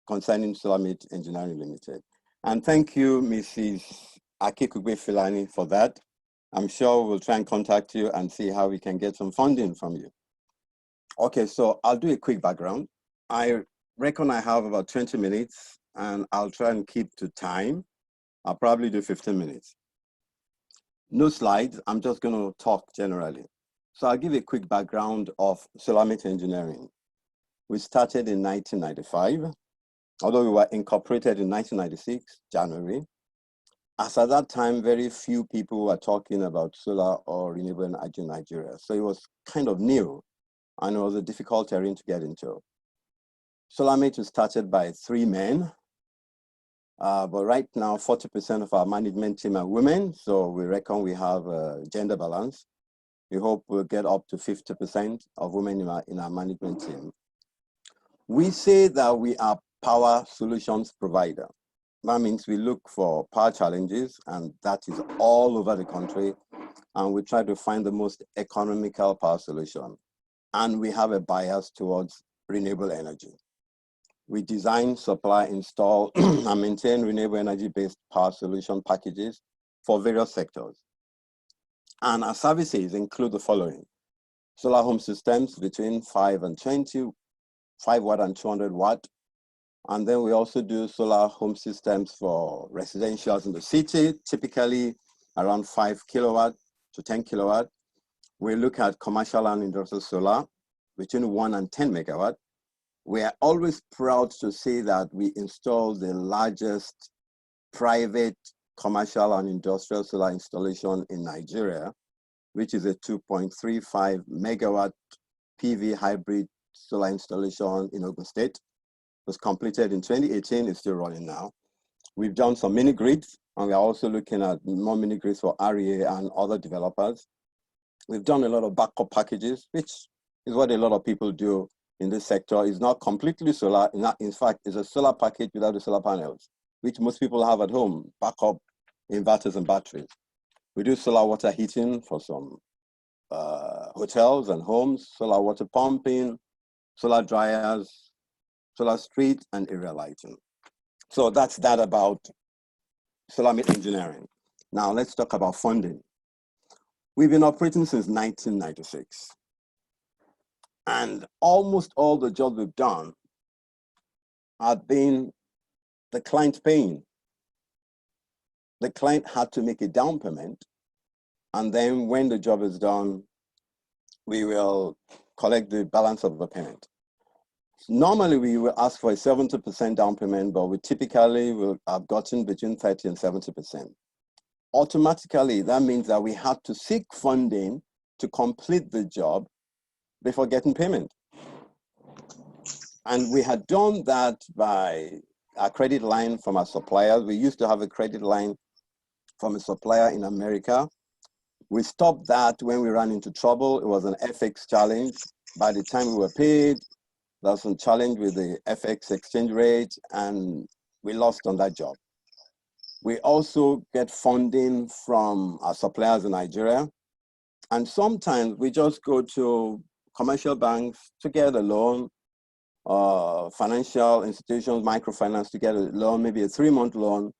concerning Solamit Engineering Limited. And thank you, Mrs. Akikugbe Filani, for that. I'm sure we'll try and contact you and see how we can get some funding from you. Okay, so I'll do a quick background. I reckon I have about 20 minutes and I'll try and keep to time. I'll probably do 15 minutes. No slides, I'm just gonna talk generally. So I'll give a quick background of Solamit Engineering. We started in 1995, although we were incorporated in 1996, January. As at that time, very few people were talking about solar or renewable energy in Nigeria. So it was kind of new and it was a difficult terrain to get into. Solamit was started by 3 men, but right now 40% of our management team are women. So we reckon we have a gender balance. We hope we'll get up to 50% of women in our management team. We say that we are power solutions provider. That means we look for power challenges, and that is all over the country. And we try to find the most economical power solution. And we have a bias towards renewable energy. We design, supply, install, and maintain renewable energy-based power solution packages for various sectors. And our services include the following: solar home systems between 5 and 20, 5 watt and 200 watt. And then we also do solar home systems for residentials in the city, typically around 5 kilowatt to 10 kilowatt. We look at commercial and industrial solar between 1 and 10 megawatt. We are always proud to say that we install the largest private commercial and industrial solar installation in Nigeria, which is a 2.35 megawatt PV hybrid solar installation in Ogun State. It was completed in 2018, it's still running now. We've done some mini grids, and we're also looking at more mini grids for REA and other developers. We've done a lot of backup packages, which is what a lot of people do in this sector. It's not completely solar. In fact, it's a solar package without the solar panels, which most people have at home, backup inverters and batteries. We do solar water heating for some hotels and homes, solar water pumping, solar dryers, solar street and area lighting. So that's that about Solamit Engineering. Now let's talk about funding. We've been operating since 1996. And almost all the jobs we've done have been the client paying. The client had to make a down payment. And then when the job is done, we will collect the balance of the payment. Normally, we will ask for a 70% down payment, but we typically will have gotten between 30 and 70%. Automatically, that means that we have to seek funding to complete the job before getting payment. And we had done that by a credit line from our suppliers. We used to have a credit line from a supplier in America. We stopped that when we ran into trouble. It was an FX challenge. By the time we were paid, there was some challenge with the FX exchange rate, and we lost on that job. We also get funding from our suppliers in Nigeria. And sometimes we just go to commercial banks to get a loan, financial institutions, microfinance to get a loan, maybe a 3-month loan,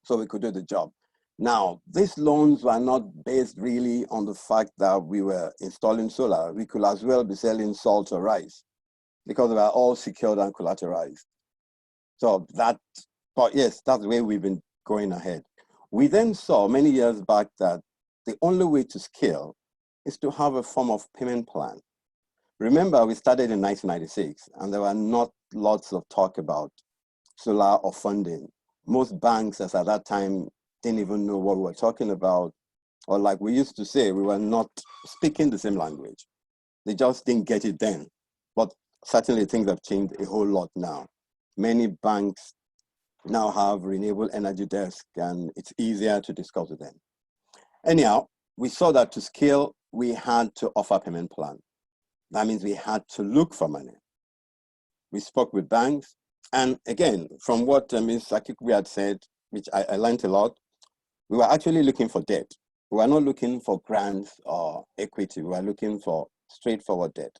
so we could do the job. Now, these loans were not based really on the fact that we were installing solar. We could as well be selling salt or rice because they were all secured and collateralized. So that, but yes, that's the way we've been going ahead. We then saw many years back that the only way to scale is to have a form of payment plan. Remember, we started in 1996, and there were not lots of talk about solar or funding. Most banks, as at that time, didn't even know what we were talking about, or like we used to say, we were not speaking the same language. They just didn't get it then. But certainly things have changed a whole lot now. Many banks now have renewable energy desk, and it's easier to discuss with them. Anyhow, we saw that to scale, we had to offer a payment plan. That means we had to look for money. We spoke with banks, and again, from what Ms. Akikwe had said, which I learned a lot, we were actually looking for debt. We were not looking for grants or equity. We were looking for straightforward debt.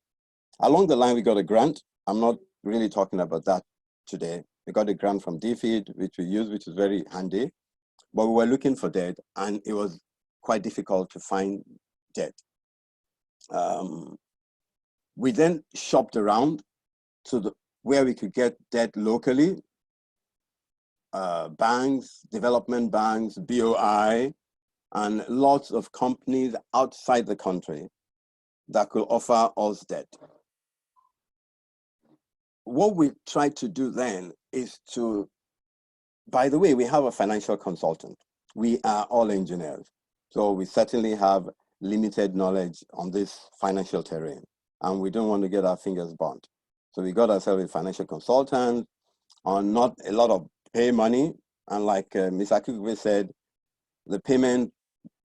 Along the line, we got a grant. I'm not really talking about that today. We got a grant from DFID, which we used, which is very handy. But we were looking for debt, and it was quite difficult to find debt. We then shopped around to where we could get debt locally, banks, development banks, BOI, and lots of companies outside the country that could offer us debt. What we tried to do then is to, by the way, we have a financial consultant. We are all engineers, so we certainly have limited knowledge on this financial terrain, and we don't want to get our fingers burnt. So we got ourselves a financial consultant on not a lot of pay money, and like Ms. Akikwe said, the payment,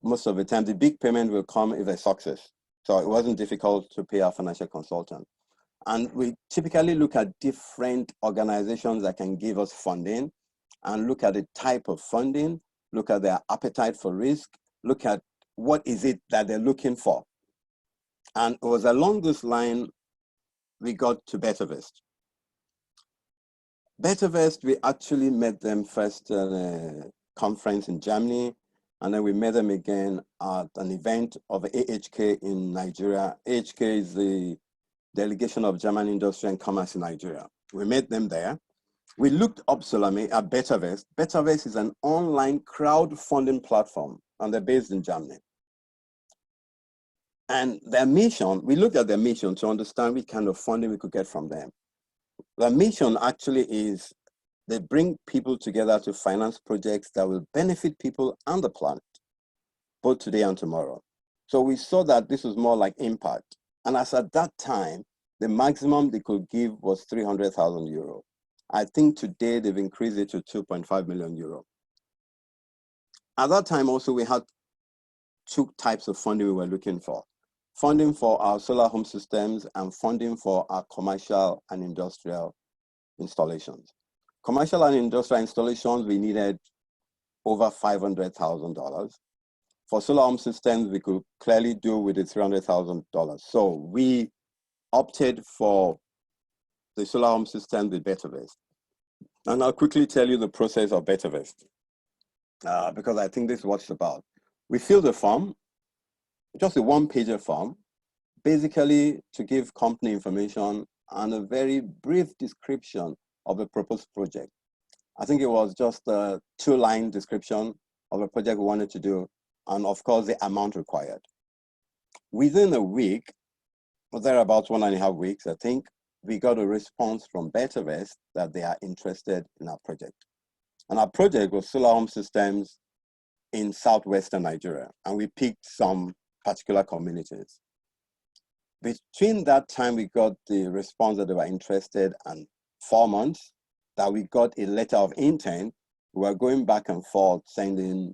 most of the time, the big payment will come if a success. So it wasn't difficult to pay our financial consultant. And we typically look at different organizations that can give us funding and look at the type of funding, look at their appetite for risk, look at what is it that they're looking for. And it was along this line we got to Bettervest. Bettervest, we actually met them first at a conference in Germany, and then we met them again at an event of AHK in Nigeria. AHK is the Delegation of German Industry and Commerce in Nigeria. We met them there. We looked up Solami at Bettervest. Bettervest is an online crowdfunding platform, and they're based in Germany. And their mission, we looked at their mission to understand what kind of funding we could get from them. Their mission actually is they bring people together to finance projects that will benefit people and the planet, both today and tomorrow. So we saw that this was more like impact. And as at that time, the maximum they could give was 300,000 euro. I think today they've increased it to 2.5 million euro. At that time also, we had two types of funding we were looking for. Funding for our solar home systems and funding for our commercial and industrial installations. Commercial and industrial installations, we needed over $500,000. For solar home systems, we could clearly do with the $300,000. So we opted for the solar home system with Bettervest. And I'll quickly tell you the process of Bettervest, because I think this is what it's about. We filled the form, just a one-pager form, basically to give company information and a very brief description of a proposed project. I think it was just a two-line description of a project we wanted to do, and of course the amount required. Within a week, or thereabouts 1.5 weeks, I think, we got a response from Bettervest that they are interested in our project. And our project was solar home systems in southwestern Nigeria, and we picked some particular communities. Between that time we got the response that they were interested, and 4 months that we got a letter of intent, we were going back and forth sending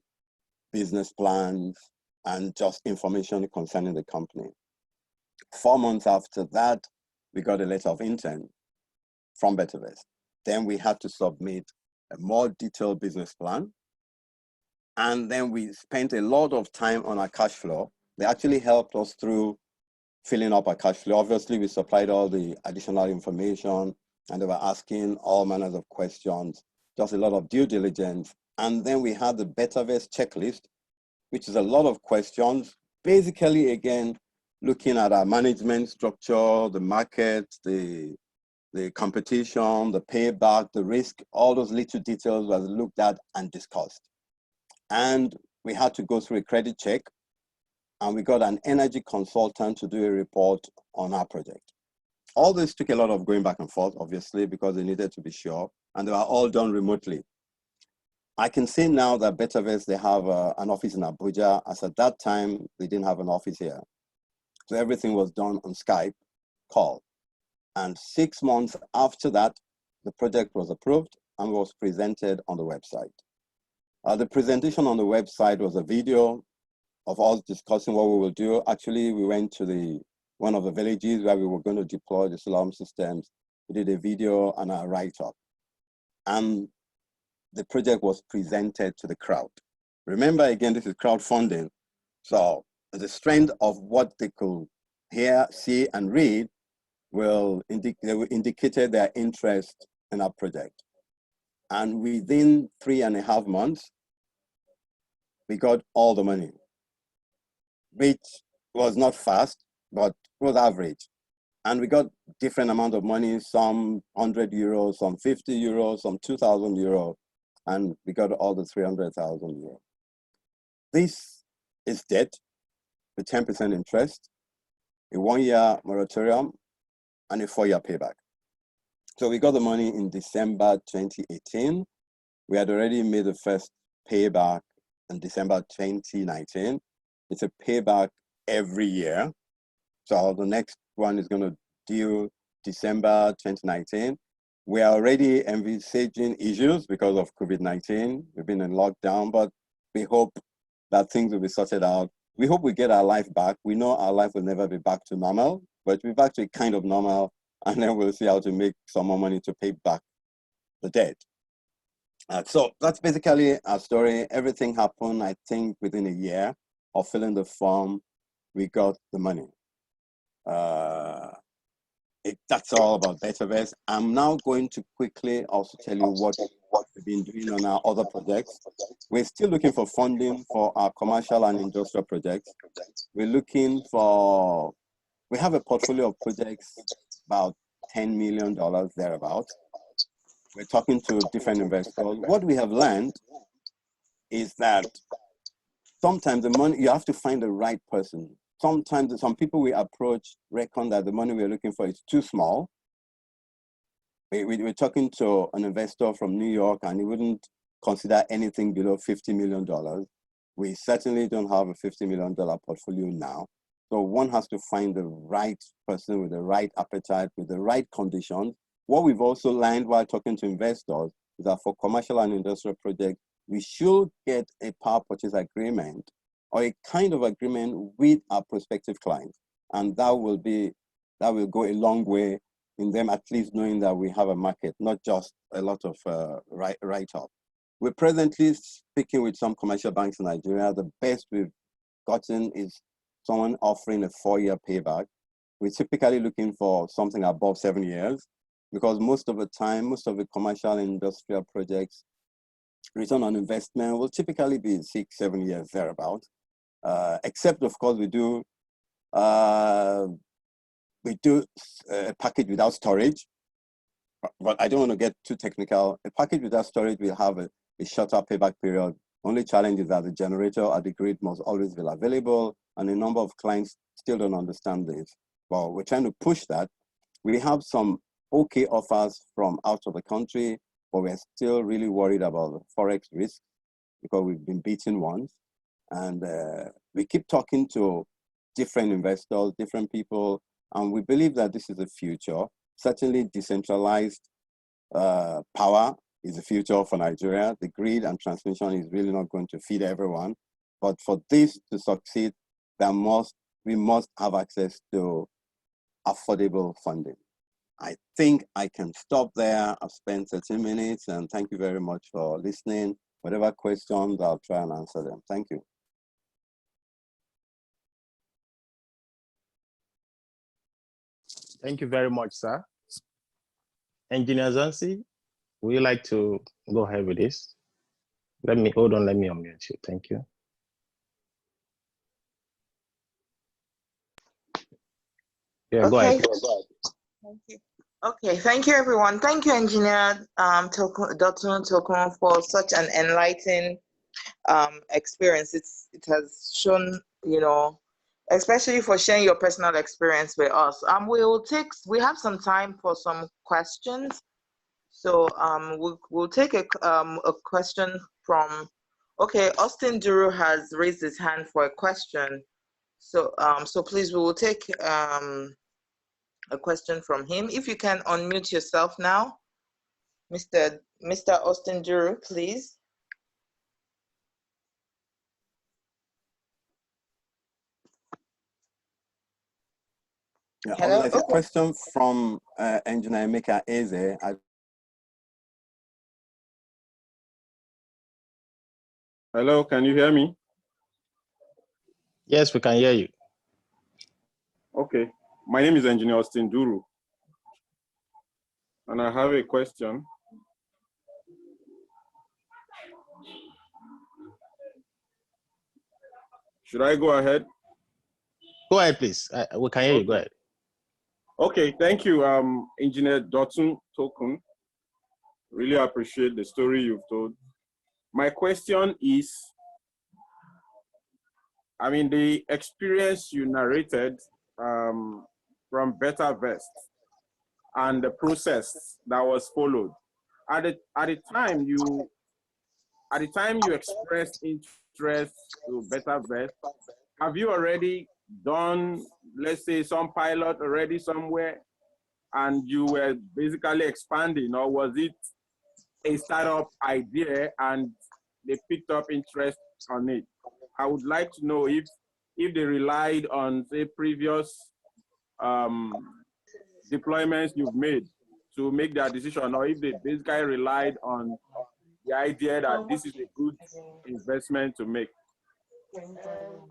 business plans and just information concerning the company. 4 months after that, we got a letter of intent from Bettervest. Then we had to submit a more detailed business plan. And then we spent a lot of time on our cash flow. They actually helped us through filling up our cash flow. Obviously, we supplied all the additional information, and they were asking all manners of questions, just a lot of due diligence. And then we had the Bettervest checklist, which is a lot of questions, basically, again, looking at our management structure, the market, the competition, the payback, the risk, all those little details were looked at and discussed. And we had to go through a credit check, and we got an energy consultant to do a report on our project. All this took a lot of going back and forth, obviously, because they needed to be sure, and they were all done remotely. I can say now that Bettervest, they have an office in Abuja, as at that time, they didn't have an office here. So everything was done on Skype call. And 6 months after that, the project was approved and was presented on the website. The presentation on the website was a video of us discussing what we will do. Actually, we went to one of the villages where we were going to deploy the solar systems. We did a video and a write-up. And the project was presented to the crowd. Remember, again, this is crowdfunding. So the strength of what they could hear, see, and read they indicated their interest in our project. And within 3.5 months, we got all the money, which was not fast, but was average. And we got different amount of money, some 100 euros, some 50 euros, some 2,000 euros, and we got all the 300,000 euros. This is debt with 10% interest, a 1-year moratorium, and a 4-year payback. So we got the money in December 2018. We had already made the first payback in December 2019. It's a payback every year. So the next one is going to due December 2019. We are already envisaging issues because of COVID-19. We've been in lockdown, but we hope that things will be sorted out. We hope we get our life back. We know our life will never be back to normal, but we're back to a kind of normal, and then we'll see how to make some more money to pay back the debt. So that's basically our story. Everything happened, I think, within a year of filling the form. We got the money. That's all about Bettervest. I'm now going to quickly also tell you what we've been doing on our other projects. We're still looking for funding for our commercial and industrial projects. We're looking for, we have a portfolio of projects, about $10 million thereabout. We're talking to different investors. What we have learned is that sometimes the money, you have to find the right person. Sometimes some people we approach reckon that the money we're looking for is too small. We're talking to an investor from New York, and he wouldn't consider anything below $50 million. We certainly don't have a $50 million portfolio now. So one has to find the right person with the right appetite, with the right conditions. What we've also learned while talking to investors is that for commercial and industrial projects, we should get a power purchase agreement or a kind of agreement with our prospective clients. And that will go a long way in them at least knowing that we have a market, not just a lot of write-off. We're presently speaking with some commercial banks in Nigeria. The best we've gotten is someone offering a 4-year payback. We're typically looking for something above 7 years, because most of the time, most of the commercial and industrial projects, return on investment will typically be 6-7 years thereabout. Except, of course, we do a package without storage, but I don't want to get too technical. A package without storage will have a shorter payback period. Only challenge is that the generator at the grid must always be available, and a number of clients still don't understand this. Well, we're trying to push that. We have some okay offers from out of the country, but we're still really worried about the Forex risk because we've been beaten once. And we keep talking to different investors, different people, and we believe that this is the future. Certainly decentralized power is the future for Nigeria. The grid and transmission is really not going to feed everyone. But for this to succeed, we must have access to affordable funding. I think I can stop there. I've spent 13 minutes, and thank you very much for listening. Whatever questions, I'll try and answer them. Thank you. Thank you very much, sir. Engineer Zansi, would you like to go ahead with this? Let me unmute you. Thank you. Yeah, go ahead. Thank you. Okay, thank you, everyone. Thank you, Engineer Dr. Tokun, for such an enlightening experience. It has shown, especially for sharing your personal experience with us. We have some time for some questions. So we'll take a question from, okay, Austin Duru has raised his hand for a question. So so please, we will take a question from him. If you can unmute yourself now, Mr. Austin Duru, please. Yeah, Hello? there's a question from Engineer Emeka Eze. Hello, can you hear me? Yes, we can hear you. Okay, my name is Engineer Austin Duru, and I have a question. Should I go ahead? Go ahead, please. We can hear you. Go ahead. Okay, thank you, Engineer Dotun Tokun. Really appreciate the story you've told. My question is, I mean, the experience you narrated from Bettervest and the process that was followed. At the time you expressed interest to Bettervest, have you already done, let's say, some pilot already somewhere, and you were basically expanding, or was it a startup idea and they picked up interest on it? I would like to know if they relied on, say, previous deployments you've made to make their decision, or if they basically relied on the idea that this is a good investment to make.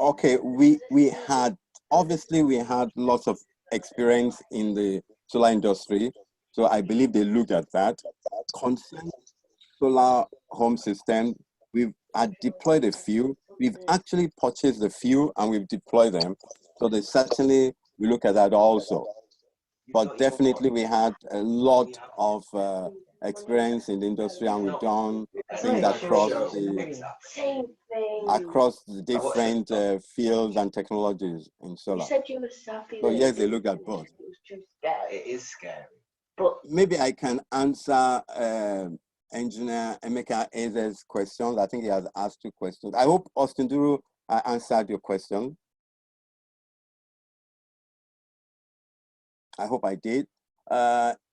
Okay, we had lots of experience in the solar industry, so I believe they looked at that. Concerning solar home system, we've deployed a few. We've actually purchased a few and we've deployed them. So they certainly, we look at that also. But definitely we had a lot of experience in the industry, and we've done things across the different fields and technologies in solar. So yes, they look at both. It is scary. But maybe I can answer Engineer Emeka Eze's questions. I think he has asked 2 questions. I hope, Austin Duru, I answered your question. I hope I did.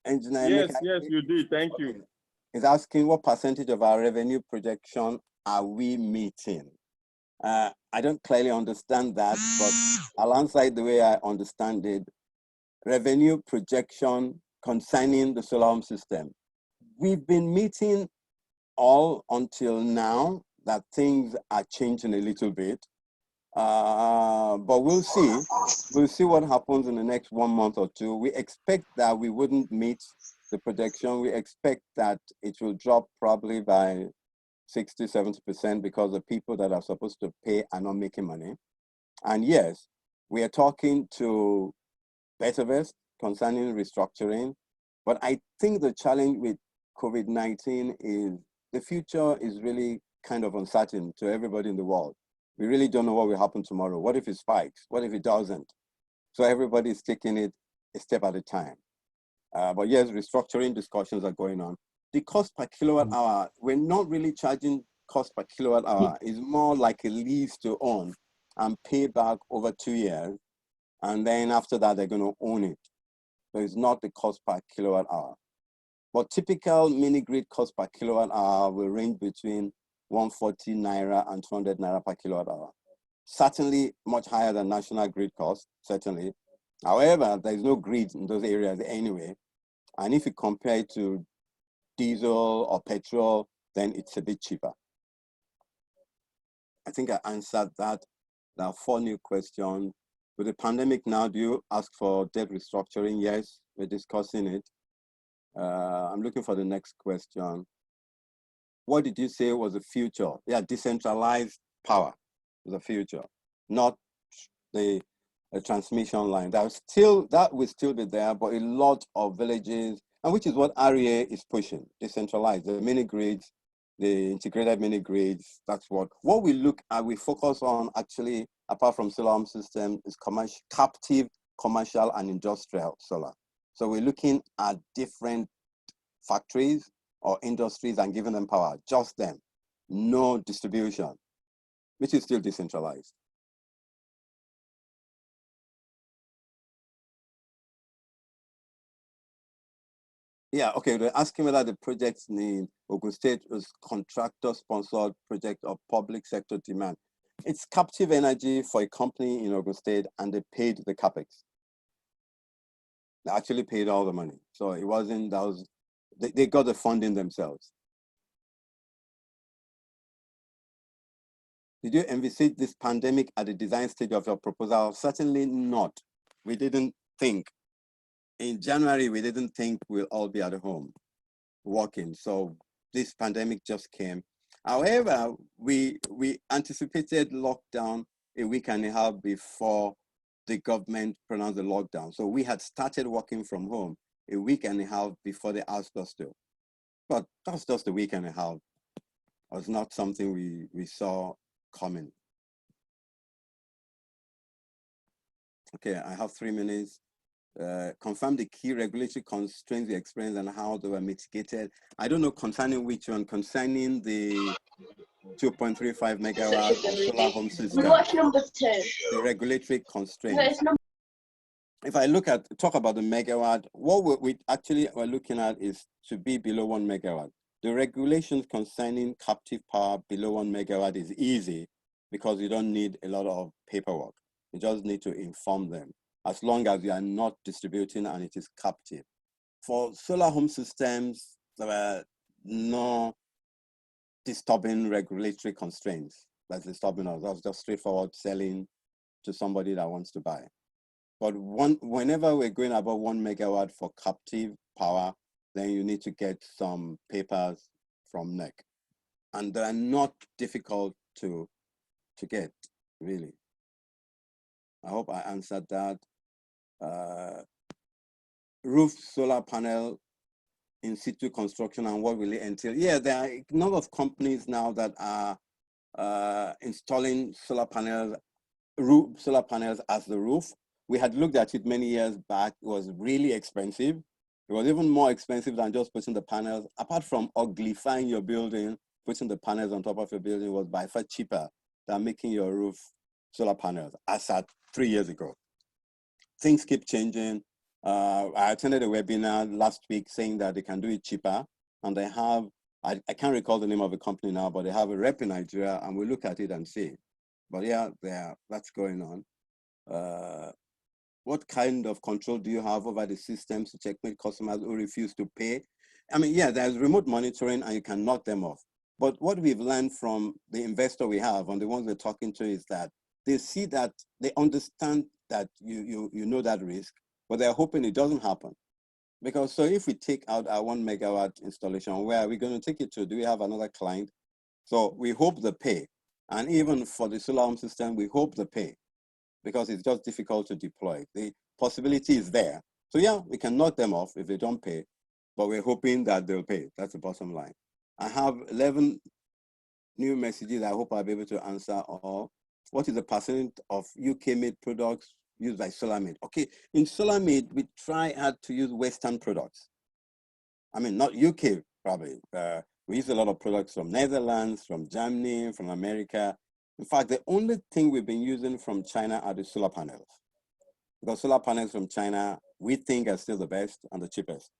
Engineer Yes, Emeka, yes, you did. Thank you. Is asking what percentage of our revenue projection are we meeting? I don't clearly understand that, but I'll answer it the way I understand it. Revenue projection concerning the solar home system. We've been meeting all until now. That things are changing a little bit. But we'll see. We'll see what happens in the next 1 month or 2. We expect that we wouldn't meet the projection. We expect that it will drop probably by 60–70% because the people that are supposed to pay are not making money. And yes, we are talking to Bettervest concerning restructuring. But I think the challenge with COVID-19 is the future is really kind of uncertain to everybody in the world. We really don't know what will happen tomorrow. What if it spikes? What if it doesn't? So everybody is taking it a step at a time. But yes, restructuring discussions are going on. The cost per kilowatt hour, we're not really charging cost per kilowatt hour. It's more like a lease to own and pay back over 2 years. And then after that, they're going to own it. So it's not the cost per kilowatt hour. But typical mini grid cost per kilowatt hour will range between 140 Naira and 200 Naira per kilowatt hour. Certainly much higher than national grid cost, certainly. However, there is no grid in those areas anyway. And if you compare it to diesel or petrol, then it's a bit cheaper. I think I answered that. There are 4 new questions. With the pandemic now, do you ask for debt restructuring? Yes, we're discussing it. I'm looking for the next question. What did you say was the future? Yeah, decentralized power is the future, not the transmission line. That will still be there, but a lot of villages, and which is what REA is pushing, decentralized, the mini grids, the integrated mini grids. That's what we look at. We focus on actually, apart from solar home system, is captive, commercial, and industrial solar. So we're looking at different factories or industries and giving them power, just them, no distribution, which is still decentralized. Yeah, okay, they're asking whether the projects need Ogun State is contractor-sponsored project or public sector demand. It's captive energy for a company in Ogun State, and they paid the capex. They actually paid all the money. So it wasn't, they got the funding themselves. Did you envisage this pandemic at the design stage of your proposal? Certainly not. We didn't think. In January, we didn't think we'll all be at home working. So this pandemic just came. However, we anticipated lockdown a week and a half before the government pronounced the lockdown. So we had started working from home a week and a half before they asked us to. But that's just a week and a half. It was not something we saw coming. Okay, I have 3 minutes. Confirm the key regulatory constraints we experienced and how they were mitigated. I don't know concerning which one, concerning the 2.35 megawatt of solar home system. What's number 2? The regulatory constraints. If I talk about the megawatt, what we actually are looking at is to be below 1 megawatt. The regulations concerning captive power below 1 megawatt is easy because you don't need a lot of paperwork. You just need to inform them, as long as you are not distributing and it is captive. For solar home systems, there are no disturbing regulatory constraints that's disturbing us. That's just straightforward selling to somebody that wants to buy. But whenever we're going above 1 megawatt for captive power, then you need to get some papers from NEC. And they are not difficult to get, really. I hope I answered that. Roof solar panel in situ construction and what will it entail? Yeah, there are a number of companies now that are installing solar panels as the roof. We had looked at it many years back. It was really expensive. It was even more expensive than just putting the panels. Apart from uglifying your building, putting the panels on top of your building was by far cheaper than making your roof solar panels, as at 3 years ago. Things keep changing. I attended a webinar last week saying that they can do it cheaper. And they have, I can't recall the name of the company now, but they have a rep in Nigeria, and we look at it and see. But yeah, that's going on. What kind of control do you have over the systems to checkmate customers who refuse to pay? I mean, yeah, there's remote monitoring and you can knock them off. But what we've learned from the investor we have and the ones we're talking to is that they see that, they understand that you know that risk, but they're hoping it doesn't happen. Because so if we take out our 1 megawatt installation, where are we going to take it to? Do we have another client? So we hope they pay. And even for the solar home system, we hope they pay, because it's just difficult to deploy. The possibility is there. So yeah, we can knock them off if they don't pay, but we're hoping that they'll pay. That's the bottom line. I have 11 new messages. I hope I'll be able to answer all. What is the percent of UK-made products used by SolarMade? Okay, in SolarMade, we try hard to use Western products. I mean, not UK, probably. We use a lot of products from Netherlands, from Germany, from America. In fact, the only thing we've been using from China are the solar panels. Because solar panels from China, we think are still the best and the cheapest.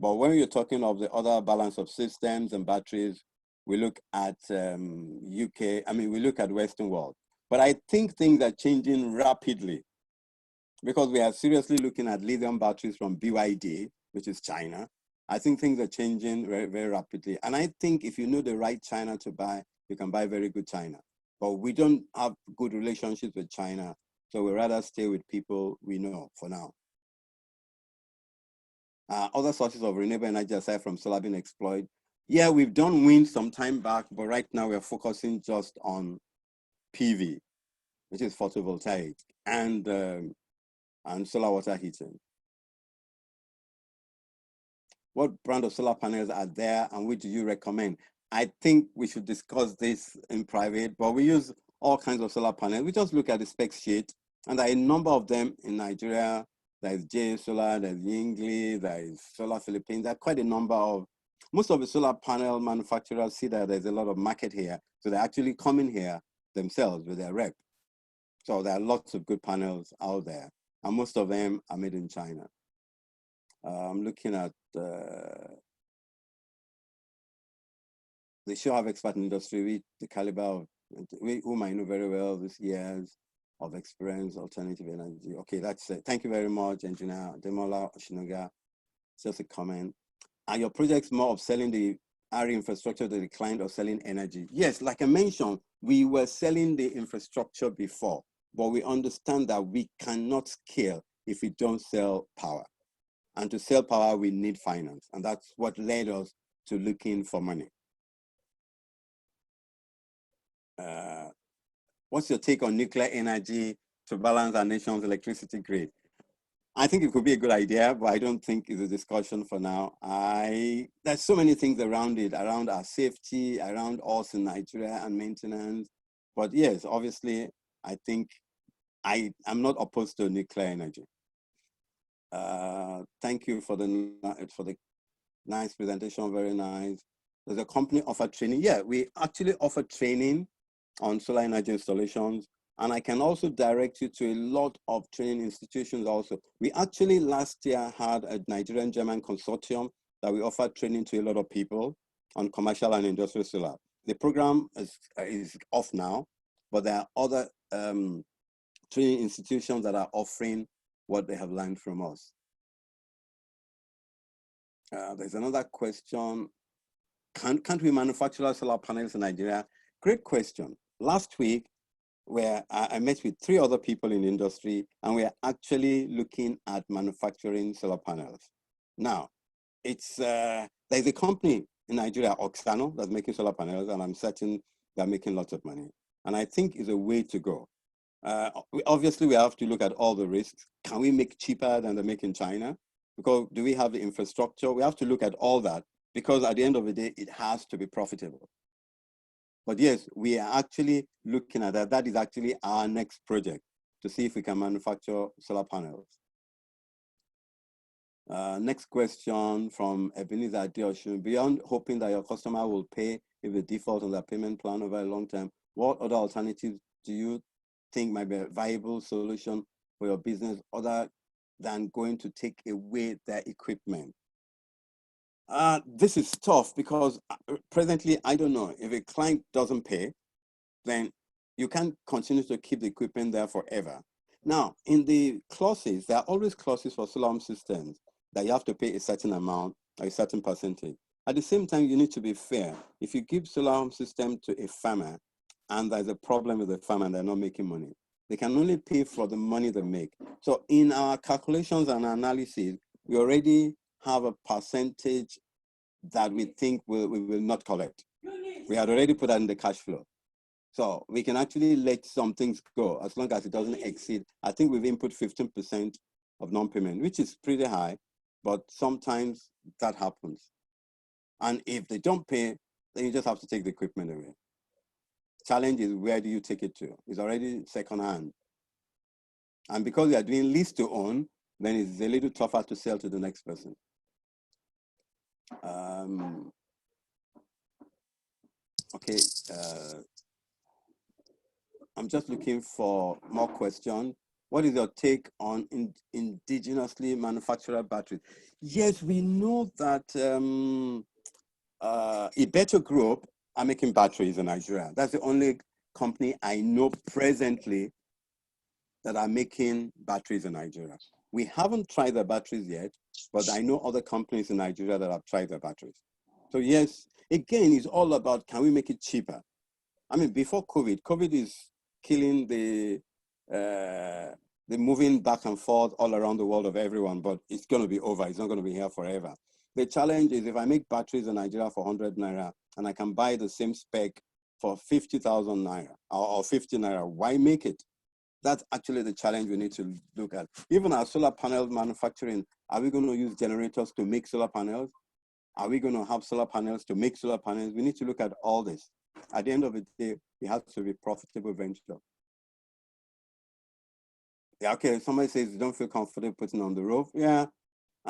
But when you're talking of the other balance of systems and batteries, we look at UK, I mean, we look at Western world. But I think things are changing rapidly, because we are seriously looking at lithium batteries from BYD, which is China. I think things are changing very, very rapidly. And I think if you know the right China to buy, you can buy very good China. But we don't have good relationships with China, so we rather stay with people we know for now. Other sources of renewable energy aside from solar being exploited. Yeah, we've done wind some time back, but right now we're focusing just on PV, which is photovoltaic, and solar water heating. What brand of solar panels are there and which do you recommend? I think we should discuss this in private, but we use all kinds of solar panels. We just look at the spec sheet, and there are a number of them in Nigeria. There is J Solar, there's Yingli, there is Solar Philippines. There are quite a number of, most of the solar panel manufacturers see that there's a lot of market here. So they actually come in here themselves with their rep. So there are lots of good panels out there, and most of them are made in China. I'm looking at, they should have expert in industry with the caliber of, whom I know very well, this years of experience, alternative energy. Okay, that's it. Thank you very much, Engineer Demola Oshinoga. Just a comment. Are your projects more of selling the RE infrastructure to the client or selling energy? Yes, like I mentioned, we were selling the infrastructure before, but we understand that we cannot scale if we don't sell power. And to sell power, we need finance. And that's what led us to looking for money. What's your take on nuclear energy to balance our nation's electricity grid? I think it could be a good idea, but I don't think it's a discussion for now. There's so many things around it, around our safety, around us in Nigeria and maintenance. But yes, obviously, I think I'm not opposed to nuclear energy. Thank you for the nice presentation, very nice. Does the company offer training? Yeah, we actually offer training on solar energy installations. And I can also direct you to a lot of training institutions also. We actually last year had a Nigerian-German consortium that we offered training to a lot of people on commercial and industrial solar. The program is off now, but there are other training institutions that are offering what they have learned from us. There's another question. Can't we manufacture solar panels in Nigeria? Great question. Last week, where I met with 3 other people in the industry, and we are actually looking at manufacturing solar panels. Now, there's a company in Nigeria, Oxano, that's making solar panels, and I'm certain they're making lots of money. And I think it's a way to go. Obviously, we have to look at all the risks. Can we make cheaper than they make in China? Because do we have the infrastructure? We have to look at all that, because at the end of the day, it has to be profitable. But yes, we are actually looking at that. That is actually our next project, to see if we can manufacture solar panels. Next question from Ebenezer Adeoshun. Beyond hoping that your customer will pay if they default on their payment plan over a long term, what other alternatives do you think might be a viable solution for your business other than going to take away their equipment? This is tough, because presently, I don't know. If a client doesn't pay, then you can't continue to keep the equipment there forever. Now, in the clauses, there are always clauses for solar home systems that you have to pay a certain amount or a certain percentage. At the same time, you need to be fair. If you give solar home system to a farmer and there's a problem with the farmer and they're not making money, they can only pay for the money they make. So in our calculations and analysis, we already have a percentage that we think we will not collect. We had already put that in the cash flow. So we can actually let some things go as long as it doesn't exceed. I think we've input 15% of non-payment, which is pretty high, but sometimes that happens. And if they don't pay, then you just have to take the equipment away. Challenge is, where do you take it to? It's already secondhand. And because we are doing lease to own, then it's a little tougher to sell to the next person. Okay, I'm just looking for more questions. What is your take on indigenously manufactured batteries? Yes, we know that Ibeto Group are making batteries in Nigeria. That's the only company I know presently that are making batteries in Nigeria. We haven't tried the batteries yet, but I know other companies in Nigeria that have tried the batteries. So yes, again, it's all about, can we make it cheaper? I mean, before COVID is killing the moving back and forth all around the world of everyone, but it's going to be over. It's not going to be here forever. The challenge is, if I make batteries in Nigeria for 100 Naira and I can buy the same spec for 50,000 Naira or 50 Naira, why make it? That's actually the challenge we need to look at. Even our solar panel manufacturing, are we going to use generators to make solar panels? Are we going to have solar panels to make solar panels? We need to look at all this. At the end of the day, it has to be a profitable venture. Yeah, okay, somebody says you don't feel comfortable putting on the roof. Yeah,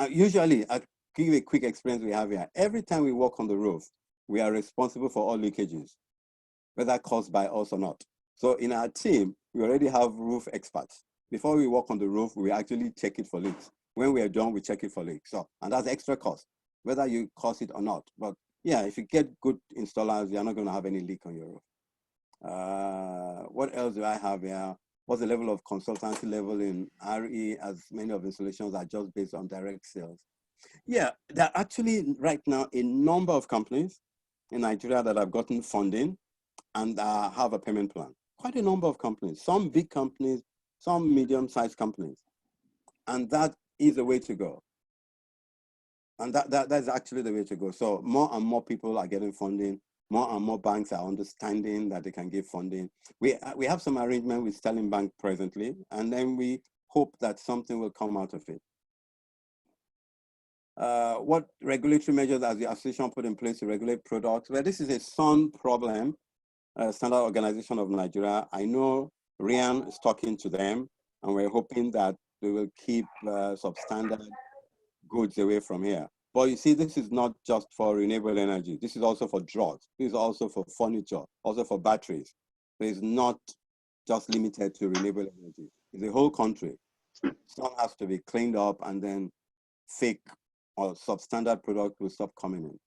usually, I'll give you a quick experience we have here. Every time we walk on the roof, we are responsible for all leakages, whether caused by us or not. So in our team, we already have roof experts. Before we walk on the roof, we actually check it for leaks. When we are done, we check it for leaks. So, and that's extra cost, whether you cause it or not. But yeah, if you get good installers, you're not going to have any leak on your roof. What else do I have here? What's the level of consultancy level in RE, as many of the solutions are just based on direct sales? Yeah, there are actually right now a number of companies in Nigeria that have gotten funding and have a payment plan. Quite a number of companies, some big companies, some medium-sized companies. And that is the way to go. And that's actually the way to go. So more and more people are getting funding. More and more banks are understanding that they can give funding. We have some arrangement with Sterling Bank presently, and then we hope that something will come out of it. What regulatory measures has the association put in place to regulate products? Well, this is a SON problem, Standard Organization of Nigeria. I know Rian is talking to them, and we're hoping that they will keep substandard goods away from here. But you see, this is not just for renewable energy. This is also for drugs. This is also for furniture, also for batteries. So it's not just limited to renewable energy. It's the whole country. Some has to be cleaned up, and then fake or substandard product will stop coming in.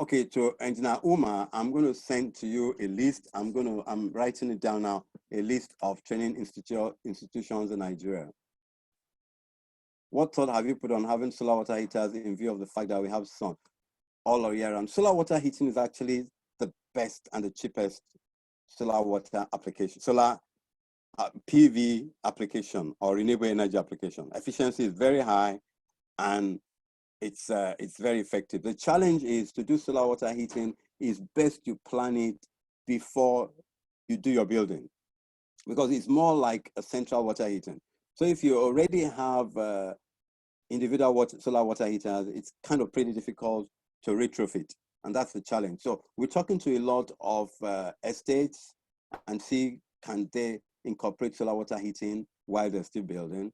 Okay, to Engineer Uma, I'm going to send to you a list. I'm writing it down now, a list of training institutions in Nigeria. What thought have you put on having solar water heaters in view of the fact that we have sun all year round? Solar water heating is actually the best and the cheapest solar water application, solar PV application or renewable energy application. Efficiency is very high, and it's very effective. The challenge is to do solar water heating is best you plan it before you do your building, because it's more like a central water heating. So if you already have individual solar water heaters, it's kind of pretty difficult to retrofit, and that's the challenge. So we're talking to a lot of estates and see can they incorporate solar water heating while they're still building.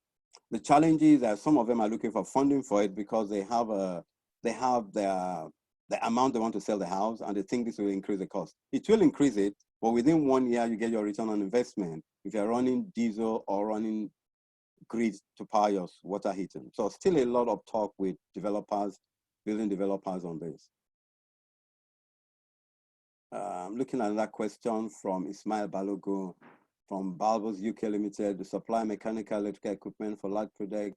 The challenge is that some of them are looking for funding for it because they have the amount they want to sell the house, and they think this will increase the cost. It will increase it, but within 1 year you get your return on investment if you're running diesel or running grid to power your water heating. So still a lot of talk with developers, building developers on this. I'm looking at another question from Ismail Balogo from Balbos UK Limited. To supply mechanical electrical equipment for large projects,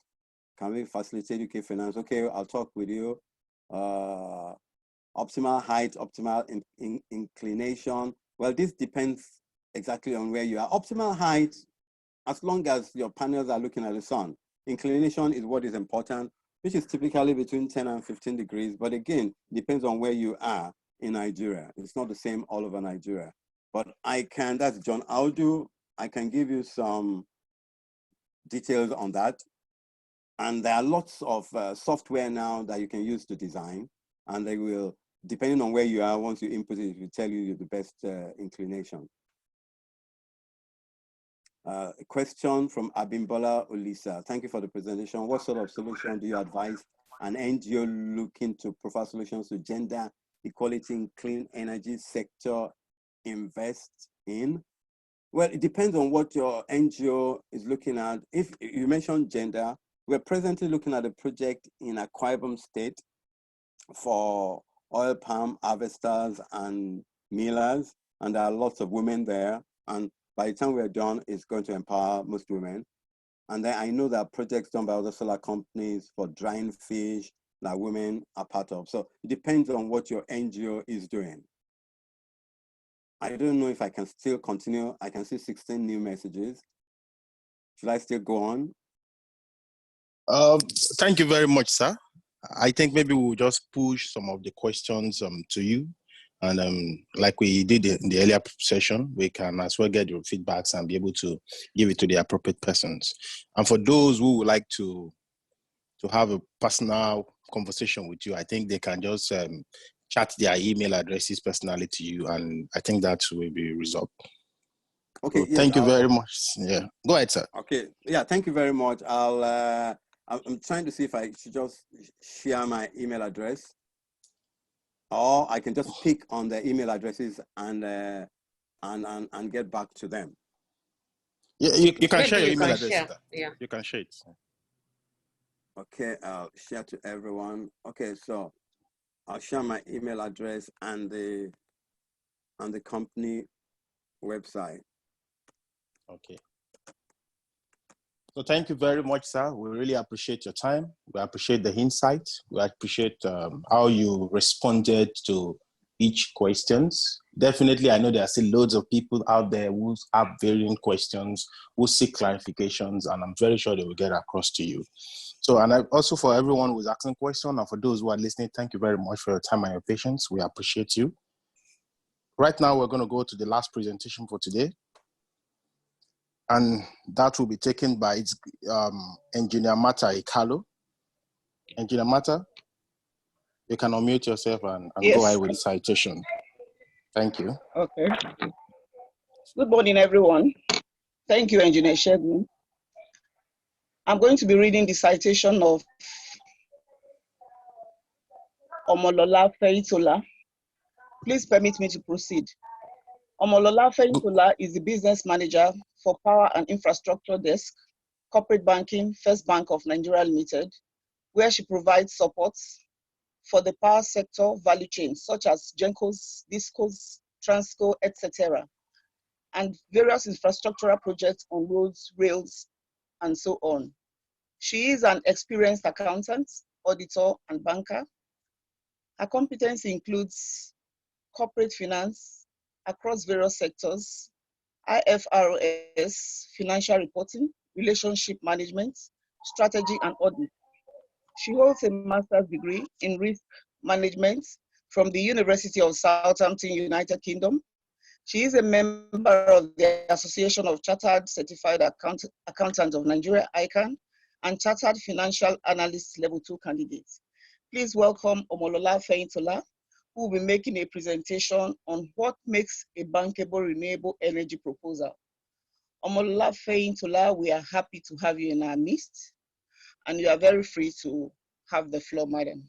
can we facilitate UK finance? Okay, I'll talk with you. Optimal height, optimal inclination. Well, this depends exactly on where you are. Optimal height, as long as your panels are looking at the sun. Inclination is what is important, which is typically between 10 and 15 degrees. But again, depends on where you are in Nigeria. It's not the same all over Nigeria. But that's John Audu. I can give you some details on that. And there are lots of software now that you can use to design. And they will, depending on where you are, once you input it, it will tell you the best inclination. A question from Abimbola Olisa. Thank you for the presentation. What sort of solution do you advise an NGO looking to provide solutions to gender equality in clean energy sector invest in? Well, it depends on what your NGO is looking at. If you mentioned gender, we're presently looking at a project in Akwa Ibom State for oil palm harvesters and millers, and there are lots of women there. And by the time we're done, it's going to empower most women. And then I know there are projects done by other solar companies for drying fish that women are part of. So it depends on what your NGO is doing. I don't know if I can still continue. I can see 16 new messages. Should I still go on? Thank you very much, sir. I think maybe we'll just push some of the questions to you. And like we did in the earlier session, we can as well get your feedbacks and be able to give it to the appropriate persons. And for those who would like to have a personal conversation with you, I think they can just chat their email addresses personally to you, and I think that will be resolved. Okay. So Yes, thank you very much. Yeah. Go ahead, sir. Okay. Yeah. Thank you very much. I'm trying to see if I should just share my email address, or I can just pick on the email addresses and get back to them. Yeah, you can Maybe share your you email can address. share. Sir. Yeah. You can share it. Okay, I'll share to everyone. Okay, so I'll share my email address and the company website. Okay. So thank you very much, sir. We really appreciate your time. We appreciate the insight. We appreciate how you responded to each questions. Definitely, I know there are still loads of people out there who have varying questions, who seek clarifications, and I'm very sure they will get across to you. So, and also for everyone who's asking questions, and for those who are listening, thank you very much for your time and your patience. We appreciate you. Right now, we're going to go to the last presentation for today. And that will be taken by Engineer Mata Ikalo. Engineer Mata, you can unmute yourself and Yes. go ahead with the citation. Thank you. Okay. Good morning, everyone. Thank you, Engineer Shegun. I'm going to be reading the citation of Omolola Feitola. Please permit me to proceed. Omolola Feitola is the business manager for Power and Infrastructure Desk, Corporate Banking, First Bank of Nigeria Limited, where she provides support for the power sector value chains such as GENCOs, DISCOs, TRANSCO, etc., and various infrastructural projects on roads, rails, and so on. She is an experienced accountant, auditor, and banker. Her competency includes corporate finance across various sectors, IFRS, financial reporting, relationship management, strategy, and audit. She holds a master's degree in risk management from the University of Southampton, United Kingdom. She is a member of the Association of Chartered Certified Accountants of Nigeria, ICANN, and Chartered Financial Analyst Level 2 candidates. Please welcome Omolola Feitola, who will be making a presentation on what makes a bankable renewable energy proposal. Omolola Feitola, we are happy to have you in our midst, and you are very free to have the floor, madam.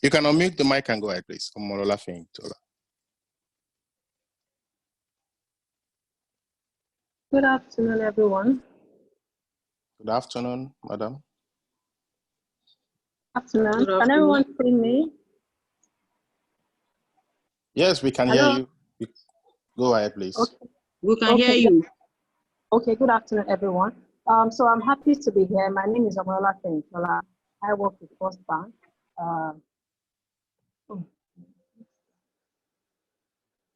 You can unmute the mic and go ahead, please. Omolola Feitola. Good afternoon, everyone. Good afternoon, madam. Afternoon. Good afternoon. Can everyone see me? Yes, we can Hello? hear you. Go ahead, please. Okay. We can hear Okay. you. Okay, good afternoon, everyone. So I'm happy to be here. My name is Omolola Feitola. I work with First Bank.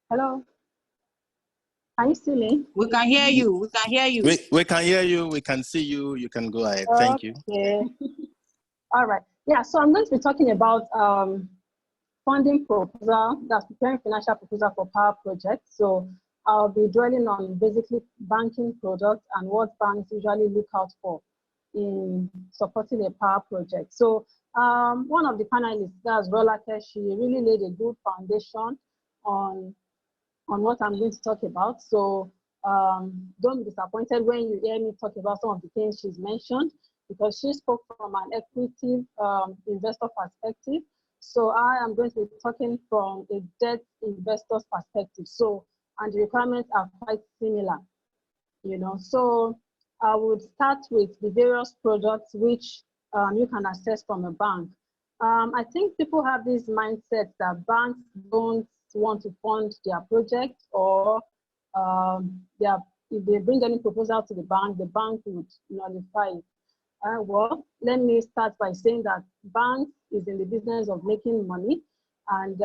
Hello? Can you see me? We can hear you. We can hear you. We can hear you. We can see you. You can go ahead. Thank you. Okay. All right. Yeah, so I'm going to be talking about funding proposal, that's preparing financial proposal for power projects. So I'll be dwelling on basically banking products and what banks usually look out for in supporting a power project. So one of the panelists, that's Rolake, she really laid a good foundation on what I'm going to talk about. So don't be disappointed when you hear me talk about some of the things she's mentioned, because she spoke from an equity investor perspective. So I am going to be talking from a debt investor's perspective. So, and the requirements are quite similar, you know. So I would start with the various products which you can access from a bank. I think people have this mindset that banks don't want to fund their project, or if they bring any proposal to the bank would nullify it. Well, let me start by saying that banks is in the business of making money, and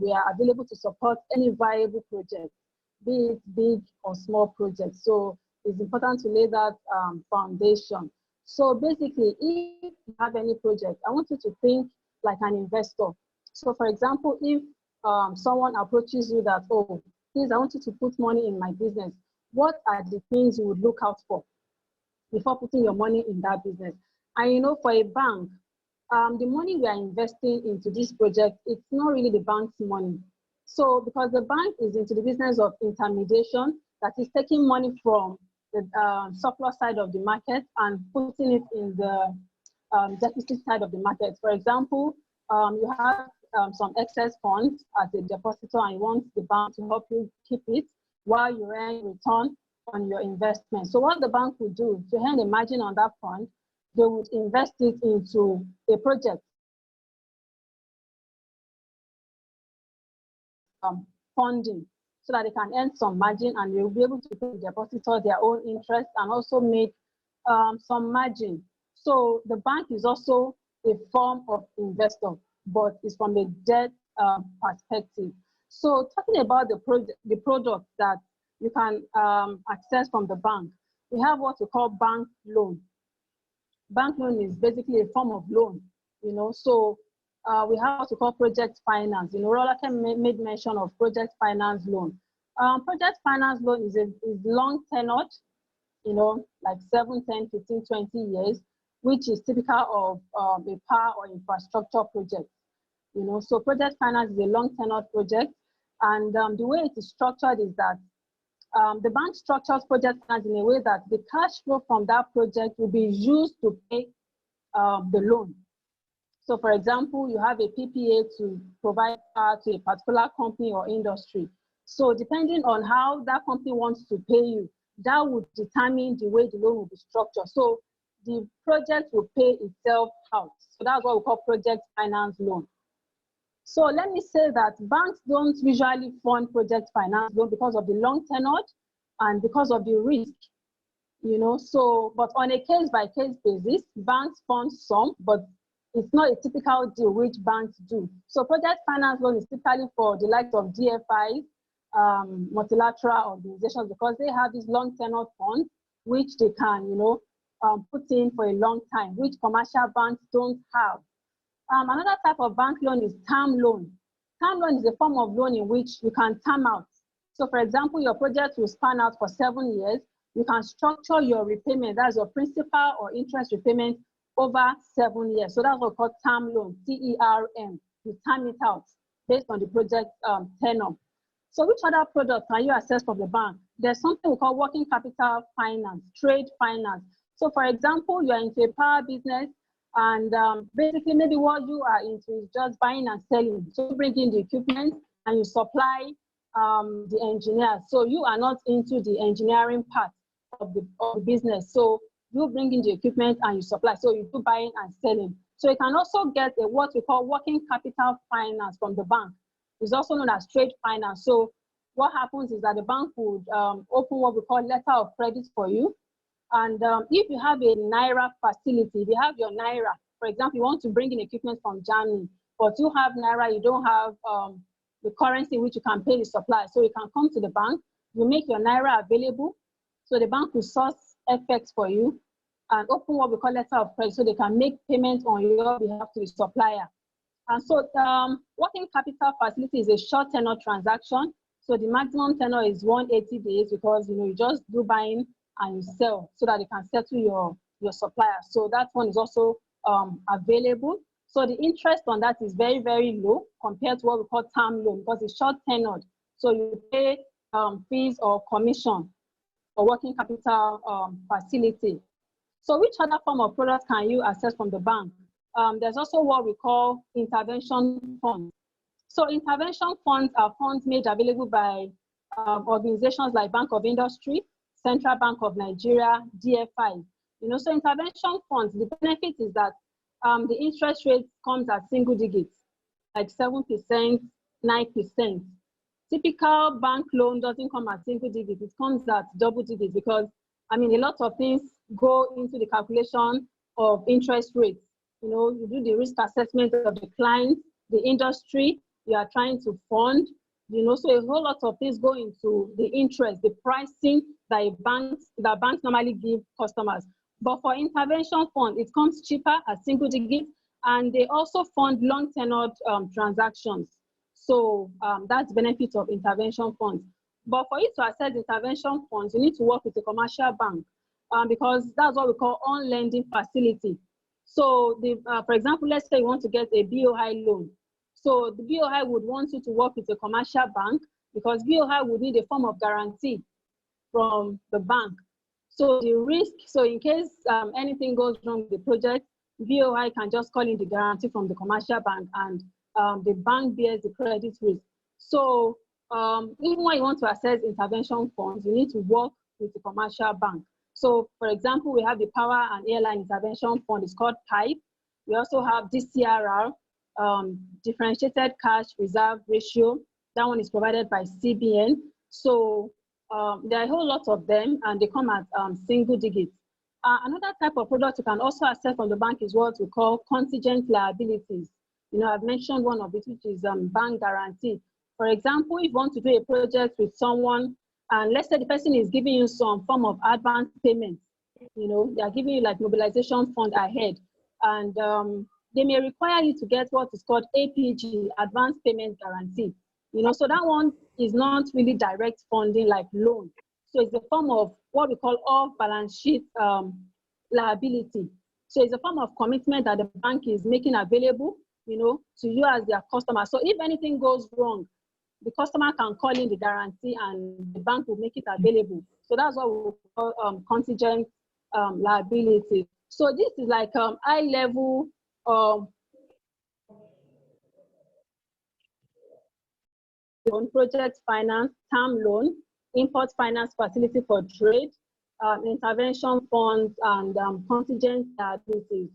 we are available to support any viable project, be it big or small projects. So it's important to lay that foundation. So basically, if you have any project, I want you to think like an investor. So for example, if someone approaches you that, oh, please, I want you to put money in my business, what are the things you would look out for before putting your money in that business. And you know, for a bank, the money we are investing into this project, it's not really the bank's money. So because the bank is into the business of intermediation, that is taking money from the surplus side of the market and putting it in the deficit side of the market. For example, you have some excess funds as a depositor and you want the bank to help you keep it while you earn return on your investment. So what the bank will do to earn a margin on that fund, they would invest it into a project. Funding, so that they can earn some margin and they'll be able to pay the depositor their own interest and also make some margin. So the bank is also a form of investor, but it's from a debt perspective. So talking about the product that you can access from the bank, we have what we call bank loan. Bank loan is basically a form of loan, you know. So we have what we call project finance. You know, Rolake made mention of project finance loan. Project finance loan is long tenured, you know, like 7, 10, 15, 20 years, which is typical of a power or infrastructure project. You know, so project finance is a long tenured project. And the way it is structured is that the bank structures project finance in a way that the cash flow from that project will be used to pay the loan. So for example, you have a PPA to provide power to a particular company or industry. So depending on how that company wants to pay you, that would determine the way the loan will be structured. So the project will pay itself out. So that's what we call project finance loan. So let me say that banks don't usually fund project finance loan because of the long tenure and because of the risk, you know. So, but on a case-by-case basis, banks fund some, but it's not a typical deal which banks do. So project finance loan is typically for the likes of DFIs, multilateral organizations, because they have these long tenure funds which they can, you know, put in for a long time, which commercial banks don't have. Another type of bank loan is term loan. Term loan is a form of loan in which you can term out. So for example, your project will span out for 7 years. You can structure your repayment, that's your principal or interest repayment, over 7 years. So that's what we call term loan, T-E-R-M. You term it out based on the project tenure. So which other product can you access from the bank? There's something we call working capital finance, trade finance. So for example, you are into a power business and basically maybe what you are into is just buying and selling. So you bring in the equipment and you supply the engineers. So you are not into the engineering part of the business. So you bring in the equipment and you supply. So you do buying and selling. So you can also get what we call working capital finance from the bank. It's also known as trade finance. So what happens is that the bank would open what we call letter of credit for you. And if you have a Naira facility, if you have your Naira, for example, you want to bring in equipment from Germany, but you have Naira, you don't have the currency in which you can pay the supply. So you can come to the bank, you make your Naira available. So the bank will source FX for you and open what we call letter of credit so they can make payments on your behalf to the supplier. And so working capital facility is a short tenure transaction. So the maximum tenure is 180 days because, you know, you just do buying and you sell so that they can settle your supplier. So that one is also available. So the interest on that is very, very low compared to what we call term loan because it's short tenured. So you pay fees or commission for working capital facility. So which other form of product can you access from the bank? There's also what we call intervention funds. So intervention funds are funds made available by organizations like Bank of Industry, Central Bank of Nigeria, DFI. You know, so intervention funds, the benefit is that the interest rate comes at single digits, like 7%, 9%. Typical bank loan doesn't come at single digits, it comes at double digits because, I mean, a lot of things go into the calculation of interest rates. You know, you do the risk assessment of the client, the industry you are trying to fund, you know, so a whole lot of things go into the interest, the pricing that banks normally give customers. But for intervention fund, it comes cheaper at single digits, and they also fund long tenured transactions. So that's the benefit of intervention funds. But for you to access intervention funds, you need to work with a commercial bank because that's what we call on-lending facility. So, for example, let's say you want to get a BOI loan. So the BOI would want you to work with a commercial bank because BOI would need a form of guarantee from the bank. So the risk, so in case anything goes wrong with the project, BOI can just call in the guarantee from the commercial bank and the bank bears the credit risk. So even when you want to access intervention funds, you need to work with the commercial bank. So for example, we have the Power and Airline Intervention Fund, it's called PIPE. We also have DCRR, Differentiated Cash Reserve Ratio. That one is provided by CBN. So there are a whole lot of them and they come at single digits. Another type of product you can also access from the bank is what we call contingent liabilities. You know, I've mentioned one of it, which is bank guarantee. For example, if you want to do a project with someone, and let's say the person is giving you some form of advance payment, you know, they are giving you like mobilization fund ahead, and they may require you to get what is called APG, advance payment guarantee. You know, so that one is not really direct funding like loan. So it's a form of what we call off-balance sheet liability. So it's a form of commitment that the bank is making available, you know, to you as their customer. So if anything goes wrong, the customer can call in the guarantee and the bank will make it available. So that's what we call contingent liability. So this is like high level loan, project finance, term loan, import finance facility for trade, intervention funds, and contingent liabilities.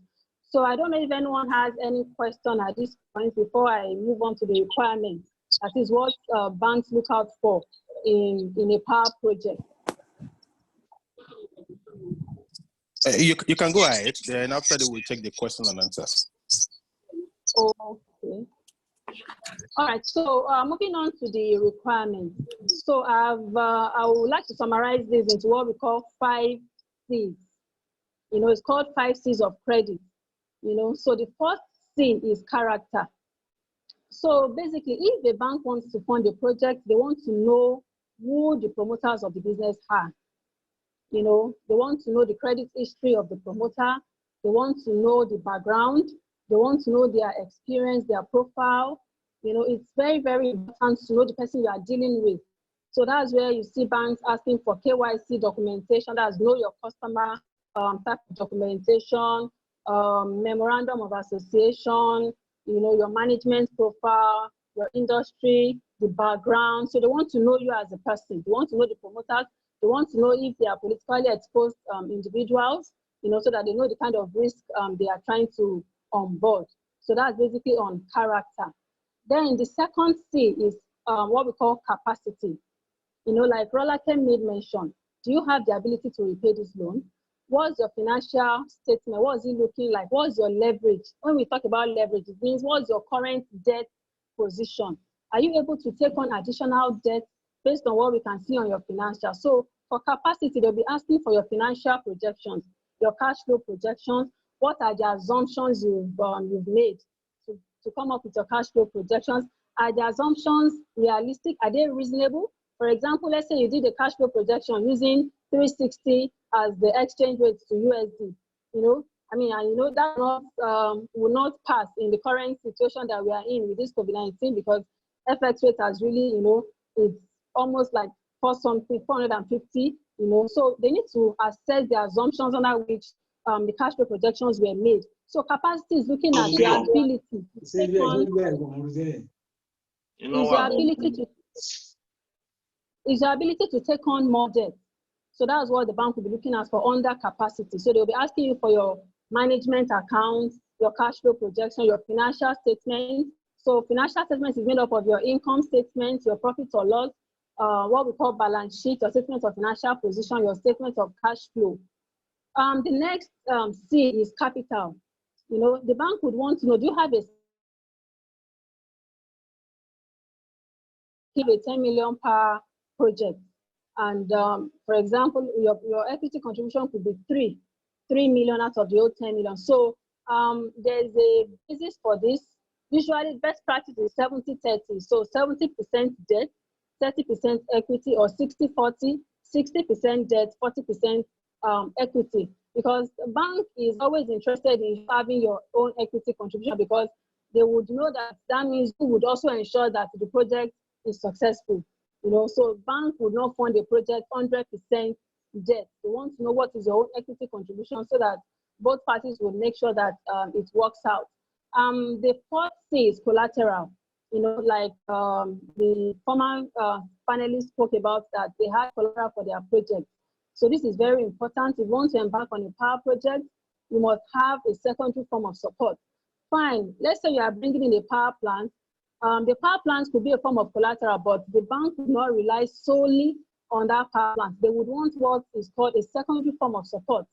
So I don't know if anyone has any question at this point before I move on to the requirements. That is what banks look out for in a power project. You can go ahead, then after that we'll take the question and answers. Okay. All right, so moving on to the requirements. So I would like to summarize this into what we call 5 C's. You know, it's called 5 C's of credit. You know, so the first C is character. So basically, if the bank wants to fund a project, they want to know who the promoters of the business are. You know, they want to know the credit history of the promoter. They want to know the background. They want to know their experience, their profile. You know, it's very, very important to know the person you are dealing with. So that's where you see banks asking for KYC documentation, that's know your customer type of documentation, memorandum of association, you know, your management profile, your industry, the background. So they want to know you as a person. They want to know the promoters. They want to know if they are politically exposed individuals, you know, so that they know the kind of risk they are trying to onboard. So that's basically on character. Then the second C is what we call capacity. You know, like Rolake made mention, do you have the ability to repay this loan? What's your financial statement? What is it looking like? What's your leverage? When we talk about leverage, it means what's your current debt position? Are you able to take on additional debt based on what we can see on your financial? So for capacity, they'll be asking for your financial projections, your cash flow projections. What are the assumptions you've made to come up with your cash flow projections? Are the assumptions realistic? Are they reasonable? For example, let's say you did a cash flow projection using 360 as the exchange rate to USD. You know, I mean, and you know that will not pass in the current situation that we are in with this COVID-19 because FX rate has really, you know, it's almost like for something 450. You know, so they need to assess the assumptions under which the cash flow projections were made. So capacity is looking at the ability to take on, is your ability to take on more debt. So that's what the bank will be looking at for under capacity. So they'll be asking you for your management accounts, your cash flow projection, your financial statement. So financial statement is made up of your income statement, your profit or loss, what we call balance sheet, your statement of financial position, your statement of cash flow. The next C is capital. You know, the bank would want to know, do you have a 10 million per project? And for example, your equity contribution could be 3 million out of the whole 10 million. So there's a basis for this. Usually best practice is 70-30. So 70% debt, 30% equity, or 60-40, 60% debt, 40% equity, because the bank is always interested in having your own equity contribution, because they would know that that means you would also ensure that the project is successful. You know, so bank would not fund a project 100% debt. They want to know what is your own equity contribution, so that both parties will make sure that it works out. The fourth C is collateral. You know, like the former panelists spoke about, that they had collateral for their project. So this is very important. If you want to embark on a power project, you must have a secondary form of support. Fine, let's say you are bringing in a power plant. The power plant could be a form of collateral, but the bank would not rely solely on that power plant. They would want what is called a secondary form of support.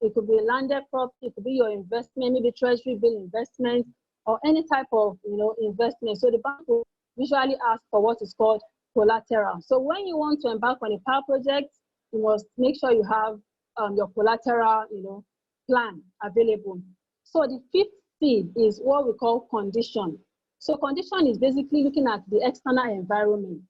It could be a landed property, it could be your investment, maybe treasury bill investment, or any type of, you know, investment. So the bank will usually ask for what is called collateral. So when you want to embark on a power project, you must make sure you have your collateral, you know, plan available. So the fifth C is what we call condition. So condition is basically looking at the external environment,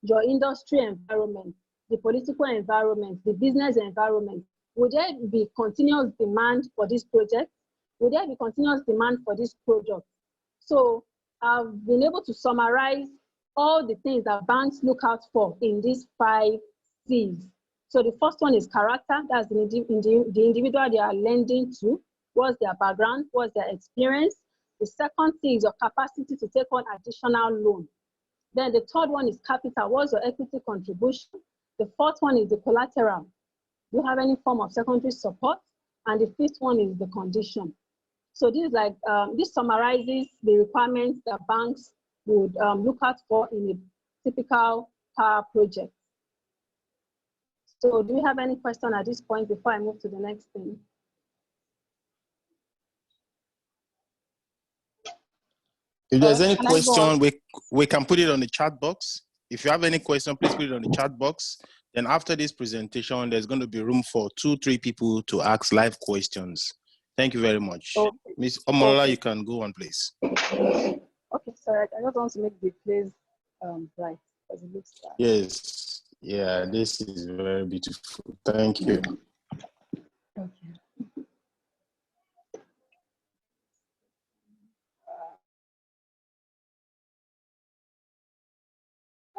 your industry environment, the political environment, the business environment. Would there be continuous demand for this project? Would there be continuous demand for this product? So I've been able to summarize all the things that banks look out for in these 5 C's. So the first one is character. That's the individual they are lending to. What's their background? What's their experience? The second thing is your capacity to take on additional loan. Then the third one is capital. What's your equity contribution? The fourth one is the collateral. Do you have any form of secondary support? And the fifth one is the condition. So this is like, this summarizes the requirements that banks would look out for in a typical power project. So do you have any question at this point before I move to the next thing? If there's any question, we can put it on the chat box. If you have any question, please put it on the chat box. Then after this presentation, there's going to be room for 2-3 people to ask live questions. Thank you very much. Okay. Ms. Omolola, you can go on, please. Okay, sorry, I just want to make the place bright, because it looks bad. Yes, yeah, this is very beautiful. Thank you. Okay.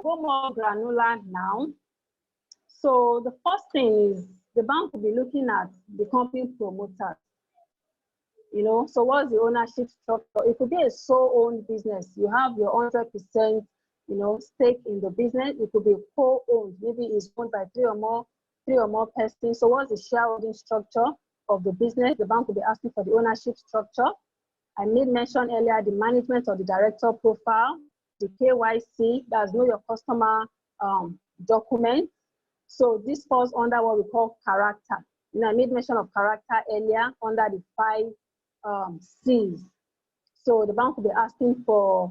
Go more granular now. So the first thing is the bank will be looking at the company promoters. You know, so what's the ownership structure? It could be a sole-owned business. You have your 100%, you know, stake in the business. It could be co-owned. Maybe it's owned by three or more persons. So what's the shareholding structure of the business? The bank will be asking for the ownership structure. I made mention earlier the management of the director profile, the KYC, that's know your customer document. So this falls under what we call character. You know, I made mention of character earlier under the 5 C's. So the bank will be asking for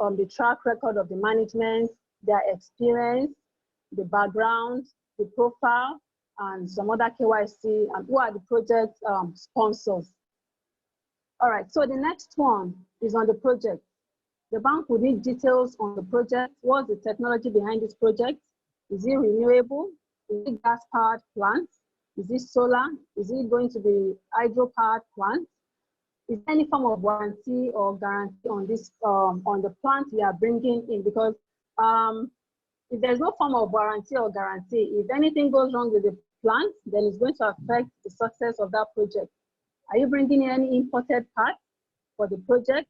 the track record of the management, their experience, the background, the profile, and some other KYC, and who are the project sponsors. All right, so the next one is on the project. The bank will need details on the project. What's the technology behind this project? Is it renewable? Is it gas-powered plant? Is it solar? Is it going to be hydro-powered plant? Is there any form of warranty or guarantee on this on the plant we are bringing in? Because if there's no form of warranty or guarantee, if anything goes wrong with the plant, then it's going to affect the success of that project. Are you bringing in any imported parts for the project?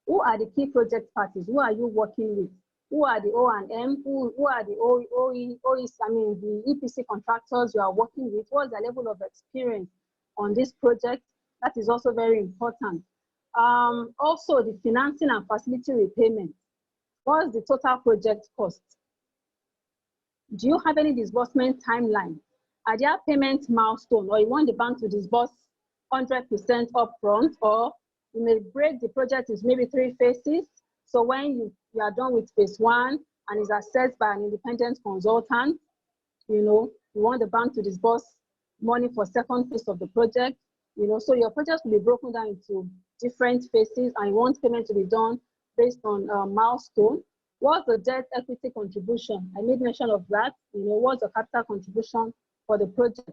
Who are the key project parties? Who are you working with? Who are the O&M? Who are the OEs, I mean, the EPC contractors you are working with? What's the level of experience on this project? That is also very important. Also, the financing and facility repayment. What's the total project cost? Do you have any disbursement timeline? Are there payment milestones, or you want the bank to disburse 100% upfront, or you may break the project into maybe 3 phases? So when you are done with phase 1 and is assessed by an independent consultant, you know, you want the bank to disburse money for second phase of the project, you know, so your project will be broken down into different phases, and you want payment to be done based on milestone. what's the debt equity contribution? I made mention of that. What's the capital contribution for the project?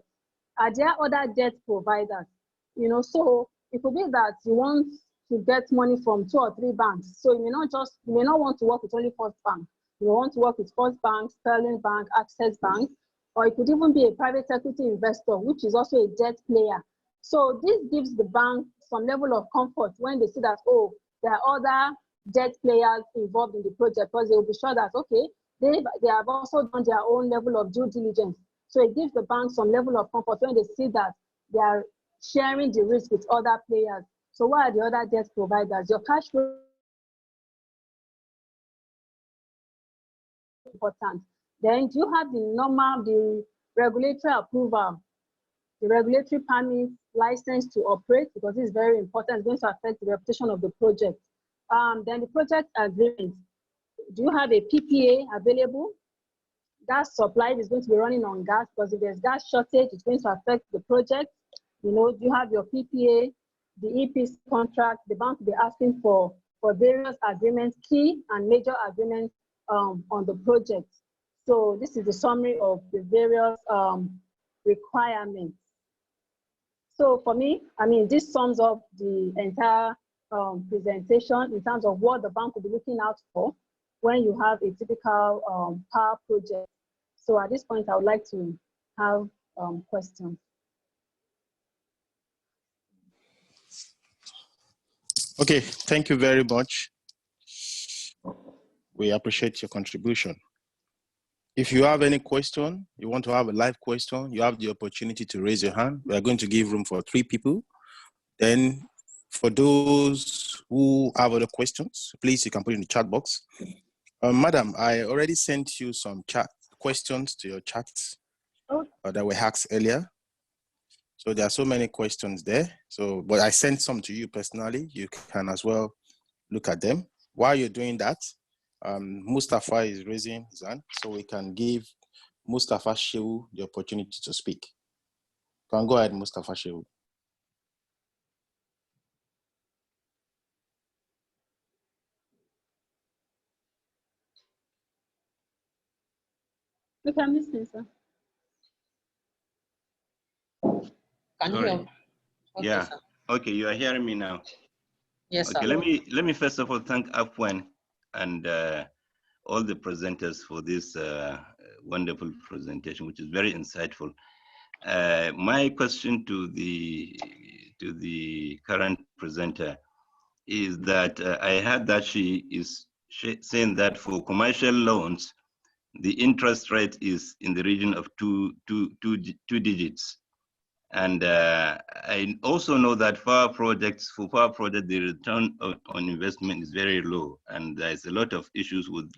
Are there other debt providers? So it could be that you want to get money from 2 or 3 banks. So you may not want to work with only First Bank. You want to work with First Bank, Sterling Bank, Access Bank, or it could even be a private equity investor, which is also a debt player. So this gives the bank some level of comfort when they see that, oh, there are other debt players involved in the project, because they will be sure that, okay, they have also done their own level of due diligence. So it gives the bank some level of comfort when they see that they are sharing the risk with other players. So what are the other debt providers? Your cash flow is important. Then do you have the regulatory approval, the regulatory permit, license to operate, because this is very important. It's going to affect the reputation of the project. Then the project agreement. Do you have a PPA available? Gas supply is going to be running on gas, because if there's gas shortage, it's going to affect the project. Do you have your PPA, the EPC contract? The bank will be asking for various agreements, key and major agreements on the project. So this is the summary of the various requirements. So for me, this sums up the entire presentation in terms of what the bank will be looking out for when you have a typical power project. So at this point, I would like to have questions. Okay, thank you very much. We appreciate your contribution. If you have any question, you want to have a live question, you have the opportunity to raise your hand. We are going to give room for 3 people. Then for those who have other questions, please, you can put in the chat box. Madam, I already sent you some questions to your chat that were asked earlier. So there are so many questions there. But I sent some to you personally. You can as well look at them. While you're doing that, Mustafa is raising his hand, so we can give Mustafa Shehu the opportunity to speak. You can go ahead, Mustafa Shehu. Okay, I'm listening, sir. Can you hear me? Okay, Yeah. sir. Okay, you are hearing me now. Yes, okay, sir. let me first of all thank APWEN and all the presenters for this wonderful presentation, which is very insightful. My question to the current presenter is that I heard that she is saying that for commercial loans, the interest rate is in the region of two digits. And I also know that for power projects, the return on investment is very low, and there's a lot of issues with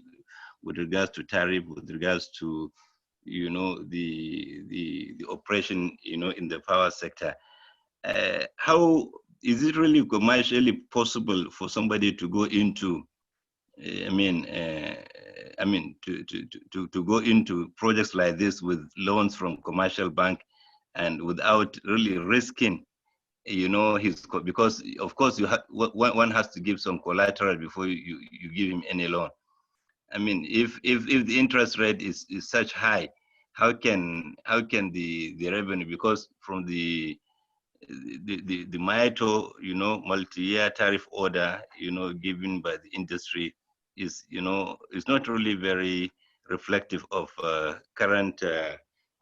regards to tariff, with regards to the operation in the power sector. How is it really commercially possible for somebody to go into to go into projects like this with loans from commercial bank and without really risking because of course one has to give some collateral before you give him any loan. If the interest rate is such high, how can the revenue, because from the MITO, multi-year tariff order, given by the industry is not really very reflective of current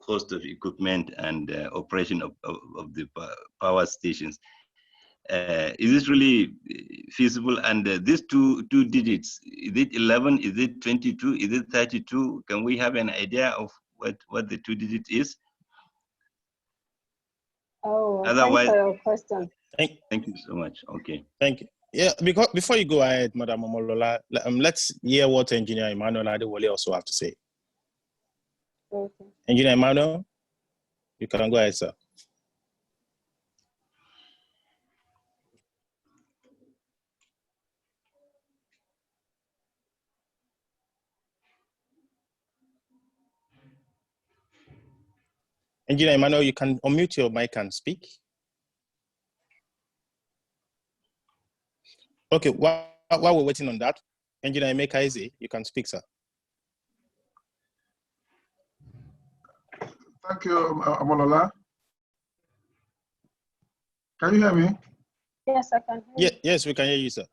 cost of equipment and operation of the power stations. Is this really feasible? And these two digits, is it 11? Is it 22? Is it 32? Can we have an idea of what the 2 digits is? Oh, Otherwise, thanks for your question. Thank you so much. Okay. Thank you. Yeah, because before you go ahead, Madam Omolola, let's hear what Engineer Emmanuel Adewale also have to say. Okay. Engineer Emmanuel, you can go ahead, sir. Engineer Emmanuel, you can unmute your mic and speak. Okay, while we're waiting on that, Engineer Emeka, you can speak, sir. Thank you, Amolola. Can you hear me? Yes, I can hear you. Yes, we can hear you, sir.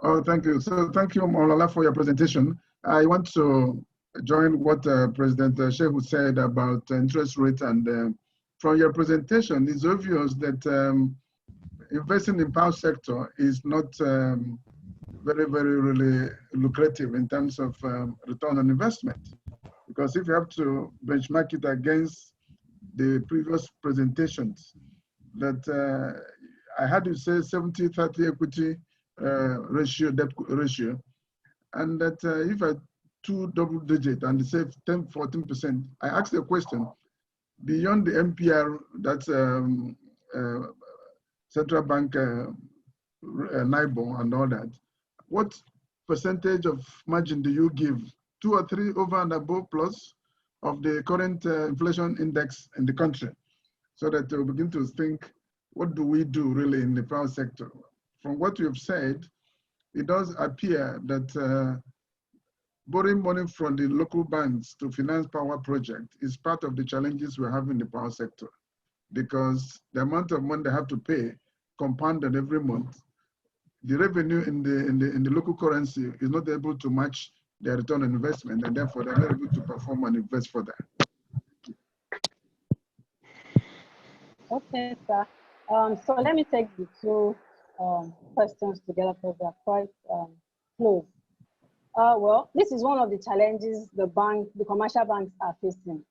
Oh, thank you. So thank you, Amolola, for your presentation. I want to join what President Shehu said about interest rate. And from your presentation, it's obvious that investing in power sector is not very, very really lucrative in terms of return on investment. Because if you have to benchmark it against the previous presentations, that I had to say 70-30 equity ratio, debt ratio, and that if I two double digit and say 10-14%, I asked the question, beyond the MPR, that's central bank NIBOR and all that, what percentage of margin do you give? 2 or 3 over and above plus of the current inflation index in the country, so that we'll begin to think, what do we do really in the power sector? From what you've said, it does appear that borrowing money from the local banks to finance power project is part of the challenges we have in the power sector, because the amount of money they have to pay compounded every month. The revenue in the local currency is not able to match their return on investment, and therefore they're not able to perform and invest for that. Okay, sir. So let me take the two questions together because they're quite close. Well, this is one of the challenges the commercial banks are facing.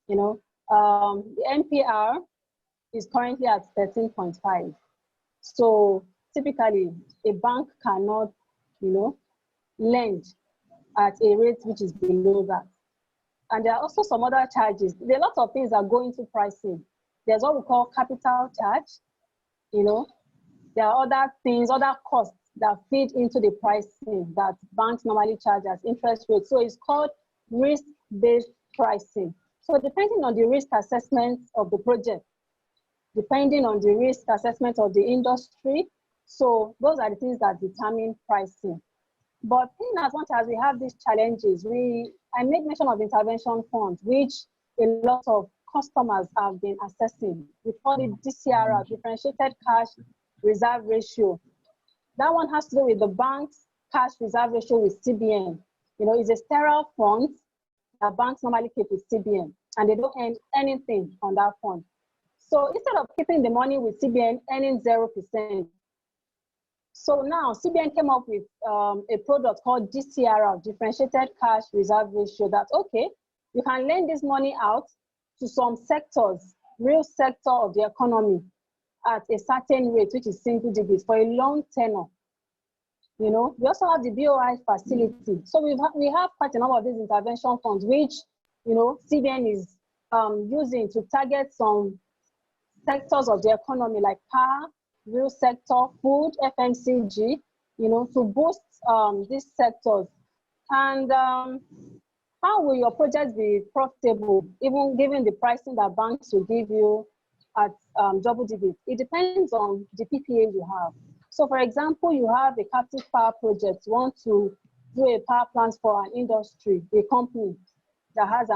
You know, the NPR is currently at 13.5. So typically, a bank cannot, lend at a rate which is below that. And there are also some other charges. There are lots of things that go into pricing. There's what we call capital charge. There are other things, other costs that feed into the pricing that banks normally charge as interest rates. So it's called risk-based pricing. So depending on the risk assessment of the project, depending on the risk assessment of the industry, so those are the things that determine pricing. But in as much as we have these challenges, I make mention of intervention funds, which a lot of customers have been assessing. We call it DCR, differentiated cash reserve ratio. That one has to do with the bank's cash reserve ratio with CBN. It's a sterile fund that banks normally keep with CBN, and they don't earn anything on that fund. So instead of keeping the money with CBN, earning 0%, so now CBN came up with a product called DCR, differentiated cash reserve ratio, that, okay, you can lend this money out to some sectors, real sector of the economy, at a certain rate, which is single digits for a long tenor. We also have the BOI facility. So we have quite a number of these intervention funds, which CBN is using to target some sectors of the economy like power, real sector, food, FMCG, to boost these sectors. And how will your project be profitable, even given the pricing that banks will give you at double digits? It depends on the PPA you have. So for example, you have a captive power project, you want to do a power plant for an industry, a company that has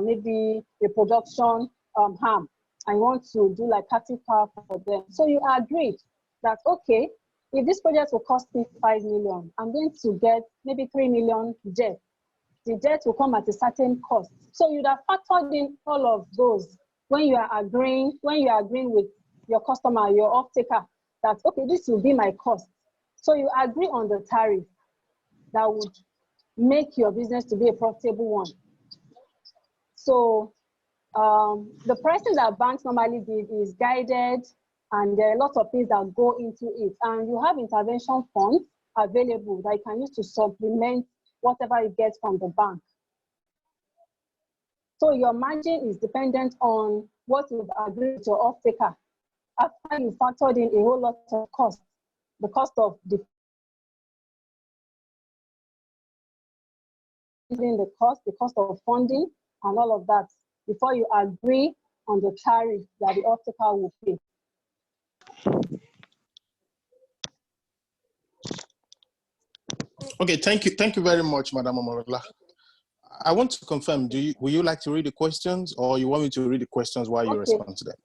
maybe a production arm, and you want to do like captive power for them. So you agreed that, okay, if this project will cost me 5 million, I'm going to get maybe 3 million debt. The debt will come at a certain cost. So you'd have factored in all of those when you are agreeing with your customer, your off-taker, that, okay, this will be my cost. So you agree on the tariff that would make your business to be a profitable one. So the pricing that banks normally give is guided, and there are lots of things that go into it. And you have intervention funds available that you can use to supplement whatever you get from the bank. So your margin is dependent on what you've agreed with your off-taker. After you factored in a whole lot of costs, the cost of the cost of funding, and all of that, before you agree on the tariff that the off-taker will pay. Okay, thank you very much, Madam Omolola. I want to confirm, will you like to read the questions, or you want me to read the questions while you respond to them?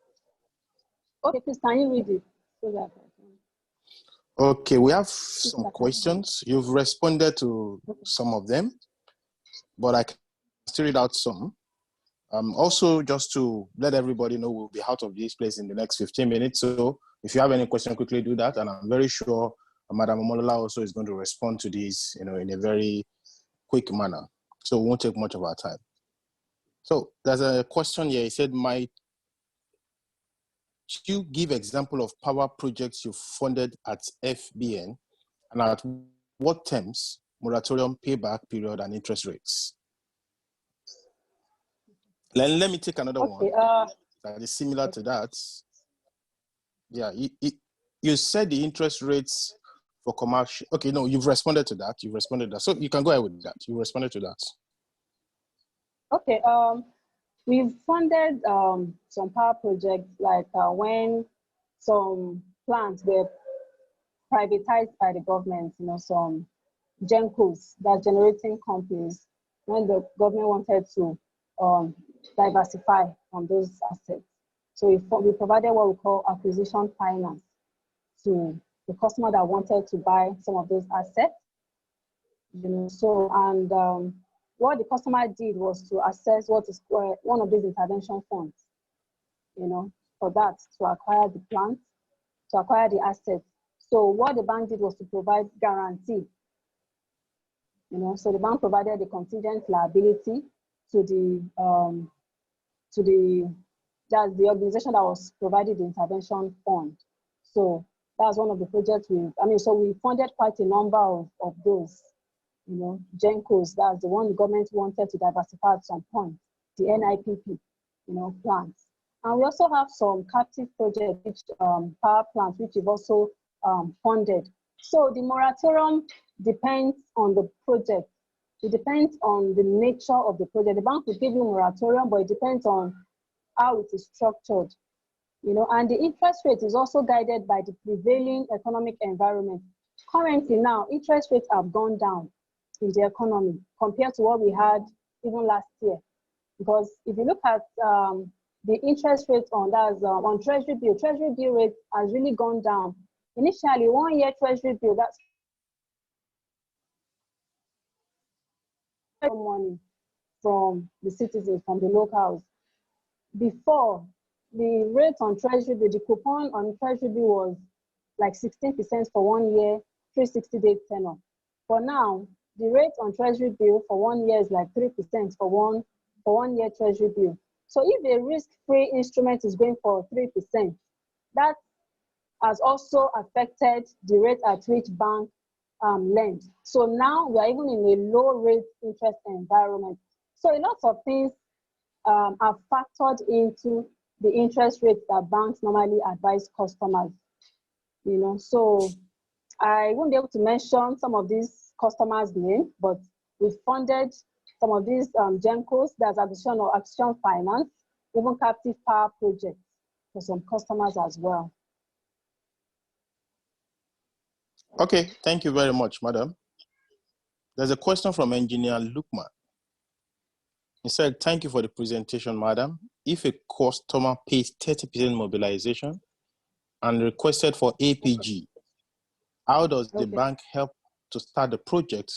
Okay, please, can you read it? So that okay, we have some questions. You've responded to some of them, but I can still read out some. Also, just to let everybody know, we'll be out of this place in the next 15 minutes. So if you have any question, quickly do that. And I'm very sure Madam Omolola also is going to respond to these, in a very quick manner. So it won't take much of our time. So there's a question here. He said, might you give example of power projects you funded at FBN, and at what terms, moratorium, payback period, and interest rates? Let me take another one that is similar to that. Yeah, you said the interest rates for commercial. Okay, no, you've responded to that. You've responded to that. So you can go ahead with that. You responded to that. Okay, we've funded some power projects, like when some plants were privatized by the government, some GENCOs, that generating companies, when the government wanted to diversify on those assets. So we provided what we call acquisition finance to the customer that wanted to buy some of those assets. What the customer did was to assess what is one of these intervention funds, for that, to acquire the plant, to acquire the assets. So what the bank did was to provide guarantee. So the bank provided the contingent liability to that's the organization that was provided the intervention fund. So that's one of the projects so we funded quite a number of those, GENCOs. That's the one the government wanted to diversify at some point, the NIPP, plants. And we also have some captive projects, power plants, which we've also funded. So the moratorium depends on the project. It depends on the nature of the project. The bank will give you moratorium, but it depends on how it is structured, and the interest rate is also guided by the prevailing economic environment. Currently now, interest rates have gone down in the economy compared to what we had even last year. Because if you look at the interest rate on treasury bill rate has really gone down. Initially, 1 year treasury bill, that's money from the citizens, from the locals. Before, the rate on treasury bill, the coupon on treasury bill was like 16% for 1 year, 360-day tenor. For now, the rate on treasury bill for 1 year is like 3% for one year treasury bill. So if a risk-free instrument is going for 3%, that has also affected the rate at which bank lend. So now we are even in a low rate interest environment. So a lot of things are factored into the interest rates that banks normally advise customers. So I won't be able to mention some of these customers' names, but we funded some of these GENCOs, that's acquisition finance, even captive power projects for some customers as well. Okay, thank you very much, madam. There's a question from Engineer Lukman. He said, thank you for the presentation, madam. If a customer pays 30% mobilization and requested for APG, how does the bank help to start the project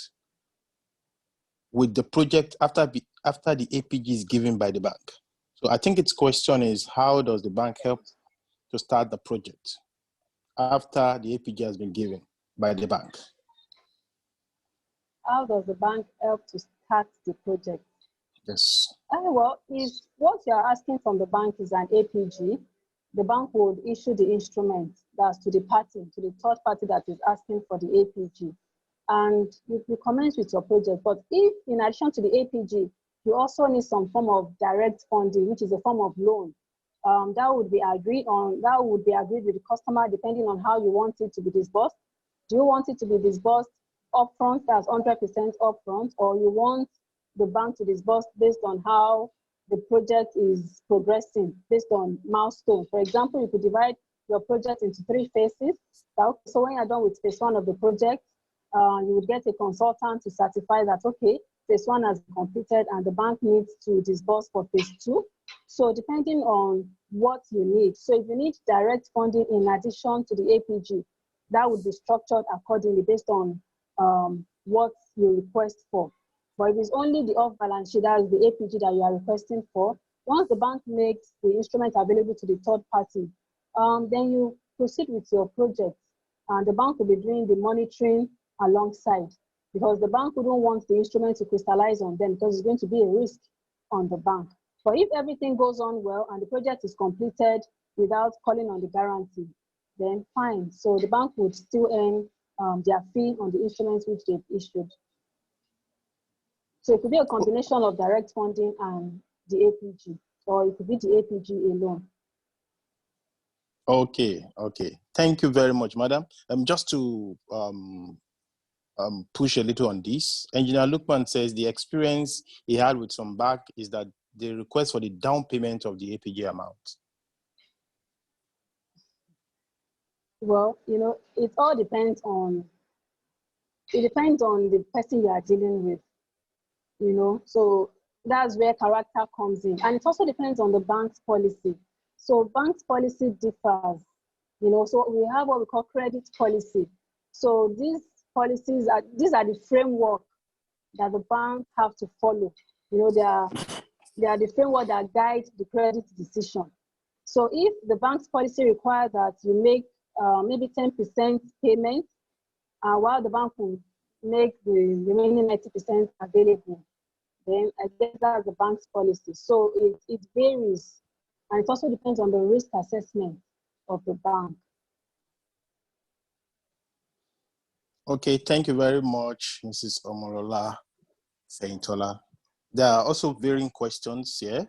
with the project after the APG is given by the bank? So I think its question is, how does the bank help to start the project after the APG has been given by the bank? How does the bank help to start the project? Yes. Well, if what you're asking from the bank is an APG, the bank would issue the instrument that's to the party, to the third party that is asking for the APG. And you commence with your project. But if in addition to the APG, you also need some form of direct funding, which is a form of loan, that would be agreed with the customer depending on how you want it to be disbursed. Do you want it to be disbursed upfront, that's 100% upfront, or you want the bank to disburse based on how the project is progressing, based on milestones? For example, you could divide your project into 3 phases. So when you're done with phase 1 of the project, you would get a consultant to certify that, okay, phase 1 has been completed and the bank needs to disburse for phase 2. So depending on what you need. So if you need direct funding in addition to the APG, that would be structured accordingly based on what you request for. But if it's only the off-balance sheet, that is the APG that you are requesting for, once the bank makes the instrument available to the third party, then you proceed with your project. And the bank will be doing the monitoring alongside, because the bank wouldn't want the instrument to crystallize on them because it's going to be a risk on the bank. But if everything goes on well and the project is completed without calling on the guarantee, then fine. So the bank would still earn their fee on the instruments which they've issued. So it could be a combination of direct funding and the APG, or it could be the APG alone. Okay. Thank you very much, madam. Just to push a little on this, Engineer Lukman says the experience he had with some bank is that they request for the down payment of the APG amount. Well, you know, it all depends on, the person you are dealing with, you know, so that's where character comes in. And it also depends on the bank's policy. So bank's policy differs, you know, so we have what we call credit policy. So these policies these are the framework that the bank have to follow. You know, they are the framework that guide the credit decision. So if the bank's policy requires that you make maybe 10% payment, while the bank will make the remaining 90% available, then I guess that's the bank's policy. So it varies, and it also depends on the risk assessment of the bank. Okay, thank you very much, Mrs. Omolola Feintola. There are also varying questions here.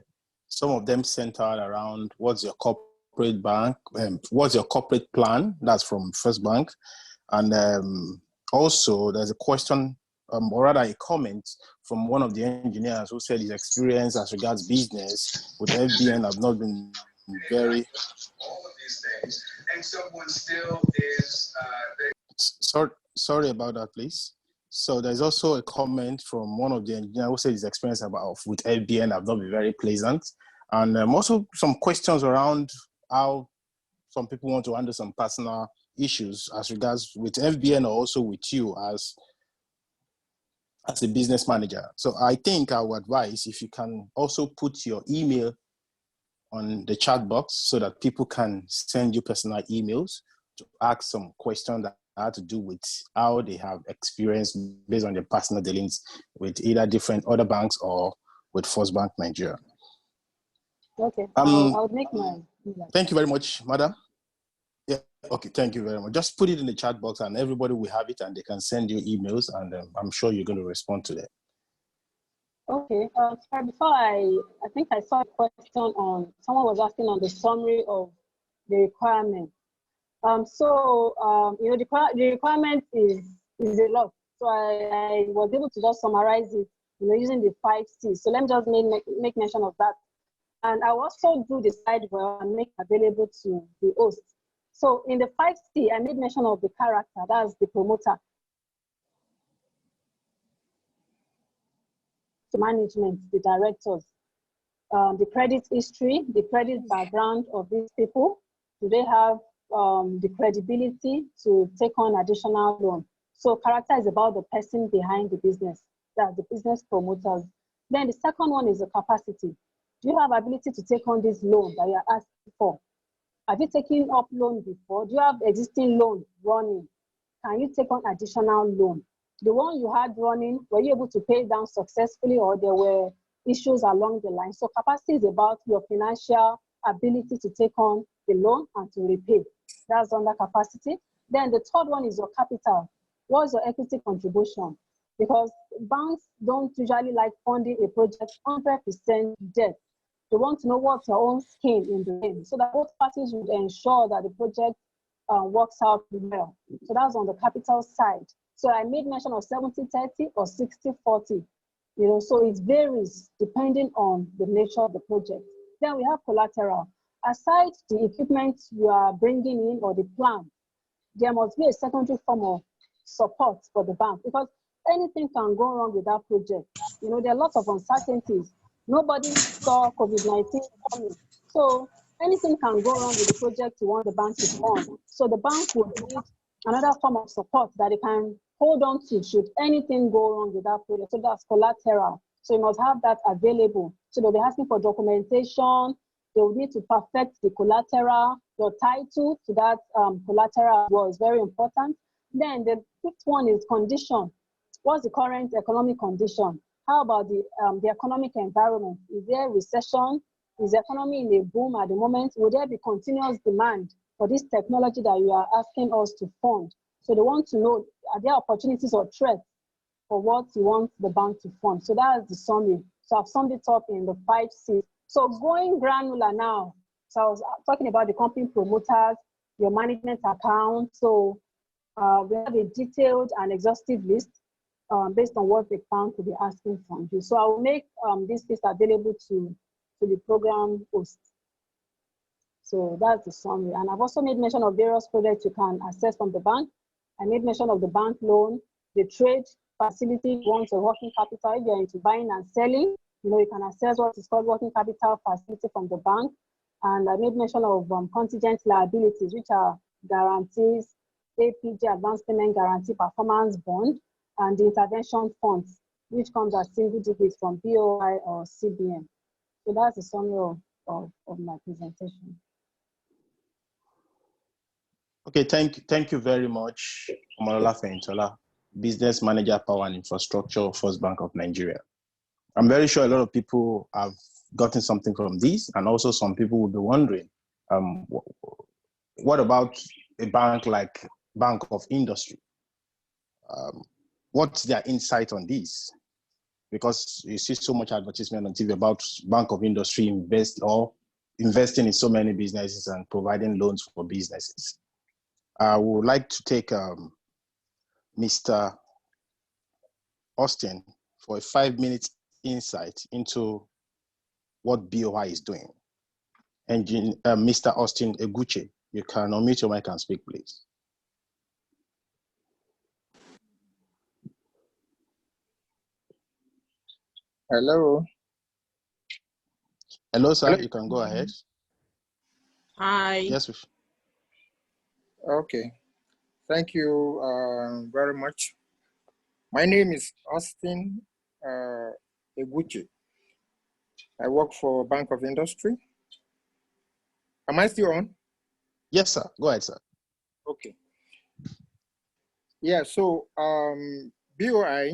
Some of them centered around what's your corporate bank, what's your corporate plan? That's from First Bank. And also there's a question, or rather a comment from one of the engineers who said his experience as regards business with FBN have not been very... All of these things, and someone still is... Sorry about that, please. So there's also a comment from one of the engineers who said his experience with FBN have not been very pleasant. And also some questions around how some people want to handle some personal issues as regards with FBN or also with you as a business manager. So I think I would advise if you can also put your email on the chat box so that people can send you personal emails to ask some questions that have to do with how they have experienced based on their personal dealings with either different other banks or with First Bank Nigeria. Okay, I'll make my email. Thank you very much, madam. Yeah, okay, thank you very much. Just put it in the chat box and everybody will have it and they can send you emails and I'm sure you're going to respond to that. Okay, sorry, before I think I saw a question on, someone was asking on the summary of the requirement. You know, the requirement is a lot. So I was able to just summarize it, you know, using the 5 C's. So let me just make mention of that. And I also do the sidewell and make available to the host. So in the 5 C, I made mention of the character, that's the promoter. To management, the directors, the credit history, the credit background of these people. Do they have the credibility to take on additional loan? So character is about the person behind the business, that's the business promoters. Then the second one is the capacity. Do you have ability to take on this loan that you are asking for? Have you taken up loan before? Do you have existing loan running? Can you take on additional loan? The one you had running, were you able to pay down successfully or there were issues along the line? So capacity is about your financial ability to take on the loan and to repay. That's under capacity. Then the third one is your capital. What's your equity contribution? Because banks don't usually like funding a project 100% debt. They want to know what's your own skin in the game so that both parties would ensure that the project works out well. So that's on the capital side. So I made mention of 70-30 or 60-40. You know, so it varies depending on the nature of the project. Then we have collateral. Aside the equipment you are bringing in or the plan, there must be a secondary form of support for the bank, because anything can go wrong with that project. You know, there are lots of uncertainties. Nobody saw COVID-19 coming. So anything can go wrong with the project you want the bank to fund. So the bank would need another form of support that it can hold on to should anything go wrong with that project. So that's collateral. So you must have that available. So they'll be asking for documentation. They will need to perfect the collateral. Your title to that collateral was very important. Then the fifth one is condition. What's the current economic condition? How about the economic environment? Is there recession? Is the economy in a boom at the moment? Will there be continuous demand for this technology that you are asking us to fund? So they want to know, are there opportunities or threats for what you want the bank to fund? So that's the summary. So I've summed it up in the 5 C's. So going granular now. So I was talking about the company promoters, your management account. So we have a detailed and exhaustive list based on what the bank will be asking from you. So I will make this list available to the program host. So that's the summary. And I've also made mention of various projects you can access from the bank. I made mention of the bank loan, the trade facility, once a working capital. If you're into buying and selling, you know, you can access what is called working capital facility from the bank. And I made mention of contingent liabilities, which are guarantees, APG, advance payment guarantee, performance bond, and the intervention funds, which comes as single digits from BOI or CBN. So that's the summary of my presentation. Okay, thank you very much, Omolola Feintola, Business Manager, Power and Infrastructure, First Bank of Nigeria. I'm very sure a lot of people have gotten something from this, and also some people will be wondering, what about a bank like Bank of Industry? What's their insight on this? Because you see so much advertisement on TV about Bank of Industry investing in so many businesses and providing loans for businesses. I would like to take Mr. Austin for a 5-minute insight into what BOI is doing. And Mr. Austin Eguche, you can unmute your mic and speak, please. Hello. Hello, sir. Hello. You can go ahead. Hi. Yes. Okay. Thank you very much. My name is Austin Eguche. I work for Bank of Industry. Am I still on? Yes, sir. Go ahead, sir. Okay. Yeah, so BOI,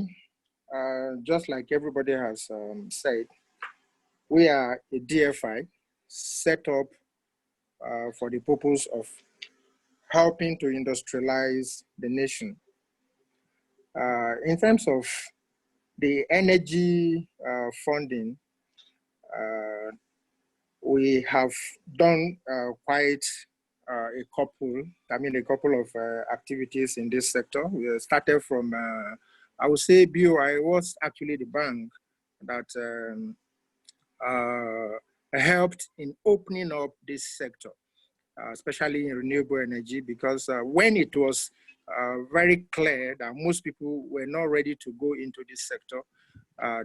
just like everybody has said, we are a DFI set up for the purpose of helping to industrialize the nation. In terms of the energy funding, we have done quite a couple of activities in this sector. We started from, I would say BOI was actually the bank that helped in opening up this sector, especially in renewable energy, because when it was very clear that most people were not ready to go into this sector,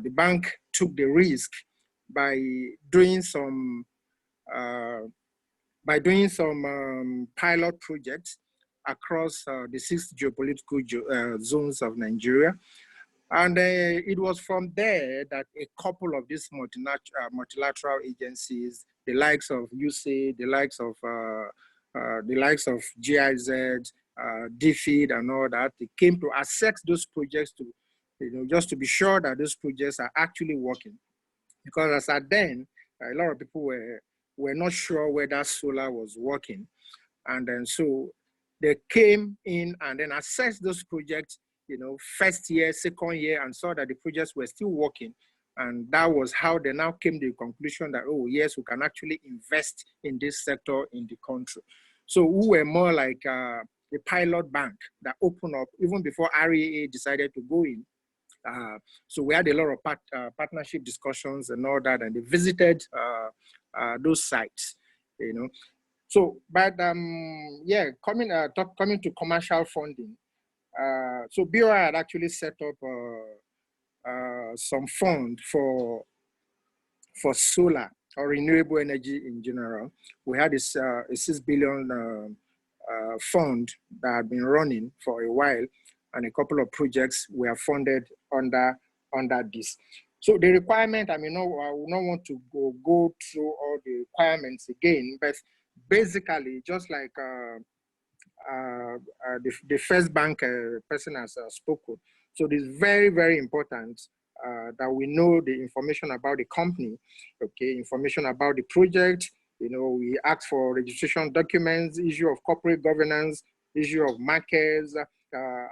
the bank took the risk by doing some pilot projects across the 6 geopolitical zones of Nigeria. And it was from there that a couple of these multilateral agencies, the likes of USAID, the likes of GIZ, DFID, and all that, they came to assess those projects to, just to be sure that those projects are actually working. Because as at then, a lot of people were not sure whether solar was working. And then so they came in and then assessed those projects, first year, second year, and saw that the projects were still working. And that was how they now came to the conclusion that, oh, yes, we can actually invest in this sector in the country. So we were more like a pilot bank that opened up even before REA decided to go in. So we had a lot of partnership discussions and all that, and they visited those sites, So, but yeah, coming to commercial funding, So BOI had actually set up some fund for solar or renewable energy in general. We had this a 6 billion fund that had been running for a while, and a couple of projects were funded under this. So the requirement, I will not want to go through all the requirements again, but basically, just like the first bank person has spoken. So it is very, very important that we know the information about the company, okay, information about the project. You know, we ask for registration documents, issue of corporate governance, issue of markers,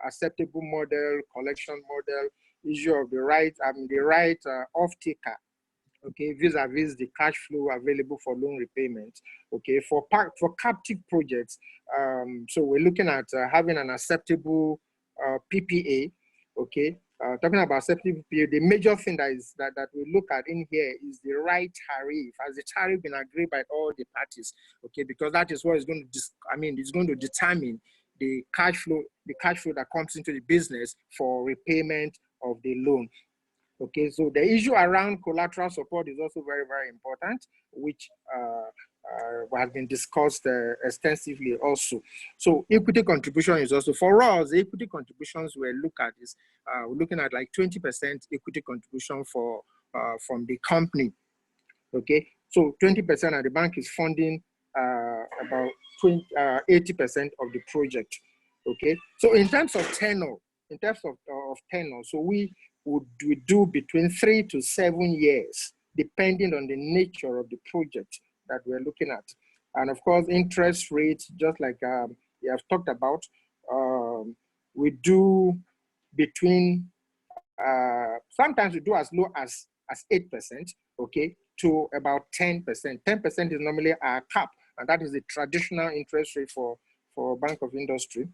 acceptable model, collection model, issue of the right off-taker, okay, vis-a-vis the cash flow available for loan repayment, okay, for captive projects. So we're looking at having an acceptable PPA, okay. Talking about acceptable PPA, the major thing that we look at in here is the right tariff. Has the tariff been agreed by all the parties, okay? Because that is what is going to, it's going to determine the cash flow that comes into the business for repayment of the loan. Okay, so the issue around collateral support is also very, very important, which has been discussed extensively also. So equity contribution is also, for us, the equity contributions we're looking at like 20% equity contribution from the company, okay? So 20% and the bank is funding about 80% of the project, okay? So in terms of tenure, so we do between 3 to 7 years, depending on the nature of the project that we're looking at. And of course, interest rates, just like we have talked about, we do between, sometimes we do as low as 8%, okay, to about 10%. 10% is normally our cap, and that is the traditional interest rate for Bank of Industry.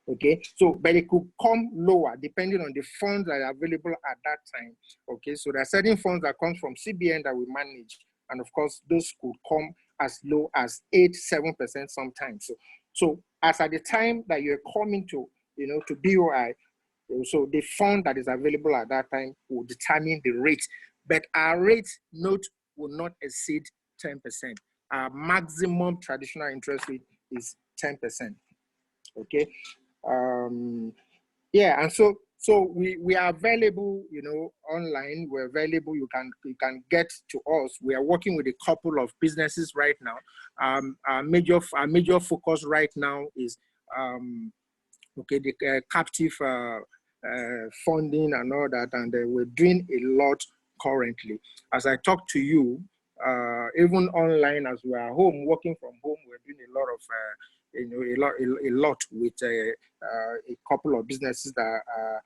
Okay, so but it could come lower depending on the funds that are available at that time. Okay, so there are certain funds that come from CBN that we manage, and of course those could come as low as 8-7% sometimes. So as at the time that you're coming to, to BOI, so the fund that is available at that time will determine the rate, but our rate note will not exceed 10%. Our maximum traditional interest rate is 10%. Okay. Yeah, and so we are available, online. We're available. You can get to us. We are working with a couple of businesses right now. Our major focus right now is okay, the captive funding and all that, and we're doing a lot currently. As I talk to you, even online as we are home, working from home, we're doing a lot of a lot with a couple of businesses that are,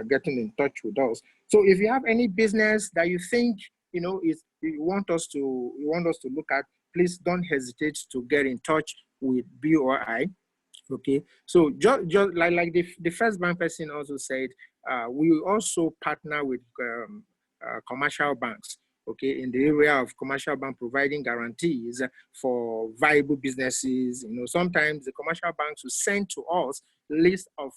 getting in touch with us. So if you have any business that you think, you want us to look at, please don't hesitate to get in touch with BOI. Okay, so just like the first bank person also said, we also partner with commercial banks. Okay, in the area of commercial bank providing guarantees for viable businesses. Sometimes the commercial banks will send to us a list of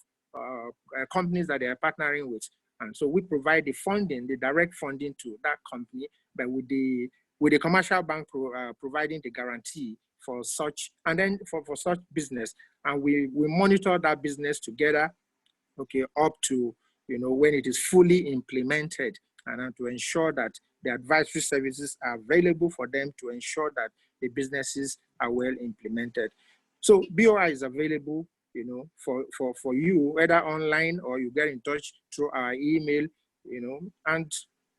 companies that they are partnering with. And so we provide the funding, the direct funding to that company, but with the commercial bank providing the guarantee for such, and then for such business. And we monitor that business together, okay, up to, when it is fully implemented, and to ensure that the advisory services are available for them to ensure that the businesses are well implemented. So BOI is available, for you, whether online or you get in touch through our email, and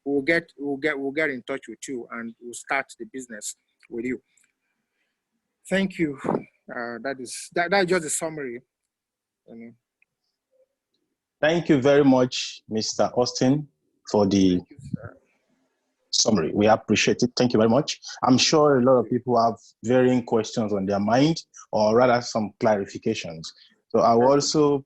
we'll get in touch with you and we'll start the business with you. Thank you. That's just a summary. Thank you very much, Mr. Austin, for the summary. We appreciate it. Thank you very much. I'm sure a lot of people have varying questions on their mind, or rather some clarifications. So I will also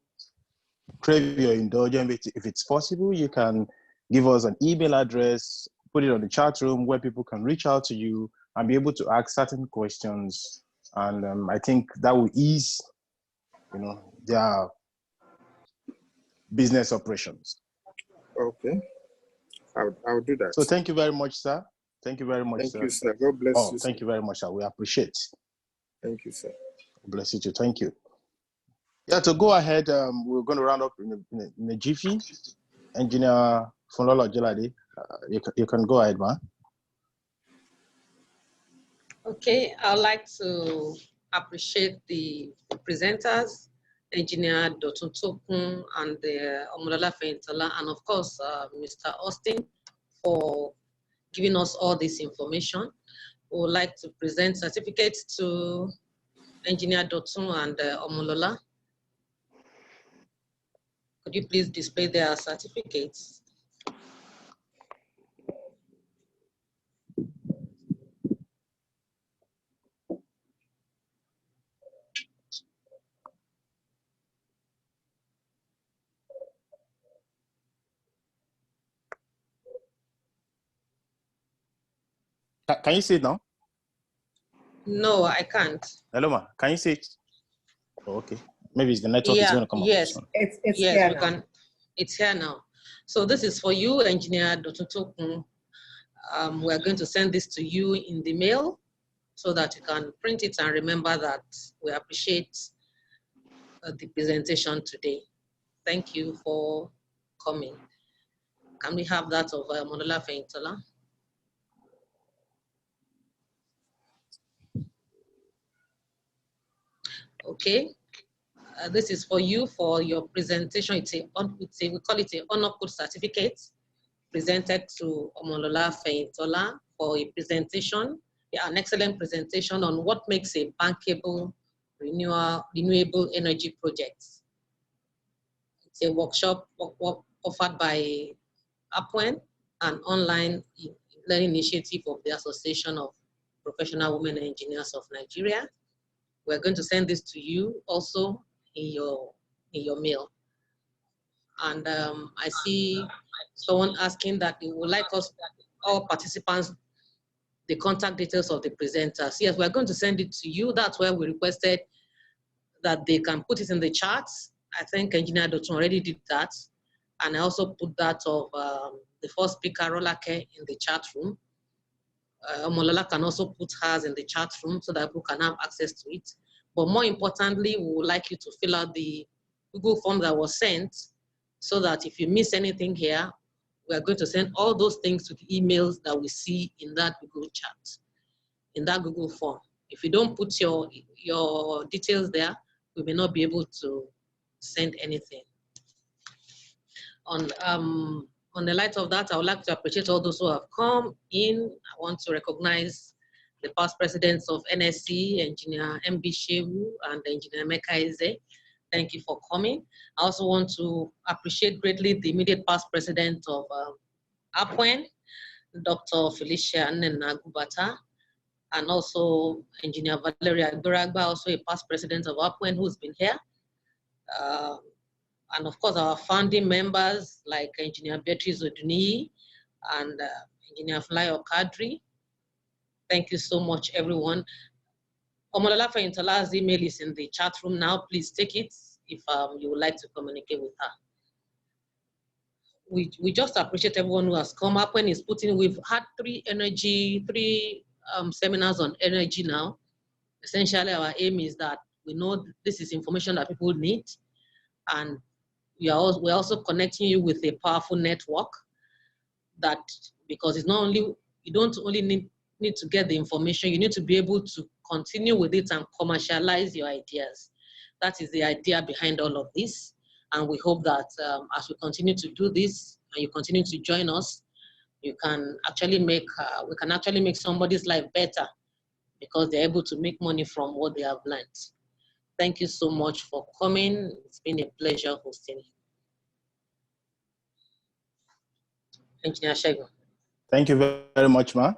crave your indulgence. If it's possible, you can give us an email address, put it on the chat room where people can reach out to you and be able to ask certain questions. And I think that will ease, their business operations. Okay, I'll do that. So thank you very much, sir. Thank you very much, Thank sir. you, sir. God bless Oh, you, thank sir. you very much, sir. We appreciate. Thank you, sir. Bless you too. Thank you. Yeah, to go ahead, we're going to round up in a jiffy. Engineer Funlolo Jelade, you can go ahead, man. Okay, I'd like to appreciate the presenters, Engineer Dr. Tokun and Omolola Feintola, and of course, Mr. Austin, for giving us all this information. We would like to present certificates to Engineer Dotun and Omolola. Could you please display their certificates? Can you see it now? No, I can't. Hello, ma. Can you see it? Oh, okay. Maybe it's the network is Yeah, going to come up. yes. It's yes, here we now. can. It's here now. So this is for you, Engineer Dr. Tokun. We're going to send this to you in the mail so that you can print it and remember that we appreciate the presentation today. Thank you for coming. Can we have that of Omolola Feintola? Okay. This is for you for your presentation. We call it a honor code certificate presented to Omolola Feintola for a presentation, an excellent presentation on what makes a bankable renewable energy project. It's a workshop offered by APWEN, an online learning initiative of the Association of Professional Women Engineers of Nigeria. We're going to send this to you also in your mail. And I see someone asking that they would like us, all participants, the contact details of the presenters. Yes, we're going to send it to you. That's why we requested that they can put it in the charts. I think Engineer Dotun already did that. And I also put that of the first speaker, Rolake, in the chat room. Omolola can also put hers in the chat room so that people can have access to it. But more importantly, we would like you to fill out the Google form that was sent so that if you miss anything here, we are going to send all those things to the emails that we see in that Google chat, in that Google form. If you don't put your details there, we may not be able to send anything. On the light of that, I would like to appreciate all those who have come in. I want to recognize the past presidents of NSC, Engineer MB Shehu and Engineer Meka Eze. Thank you for coming. I also want to appreciate greatly the immediate past president of APWEN, Dr. Felicia Nnenagubata, and also Engineer Valeria Agberagba, also a past president of APWEN who's been here. And of course, our founding members like Engineer Beatrice Oduni and Engineer Flayo Kadri. Thank you so much, everyone. Omolola Feinitola's email is in the chat room now. Please take it if you would like to communicate with her. We just appreciate everyone who has come up. When it's putting, we've had three seminars on energy now. Essentially, our aim is that we know this is information that people need, and we're also connecting you with a powerful network that, because it's not only, you don't only need to get the information, you need to be able to continue with it and commercialize your ideas. That is the idea behind all of this. And we hope that as we continue to do this and you continue to join us, you can actually make, we can actually make somebody's life better because they're able to make money from what they have learned. Thank you so much for coming. It's been a pleasure hosting you. Engineer Shegun. Thank you very much, ma.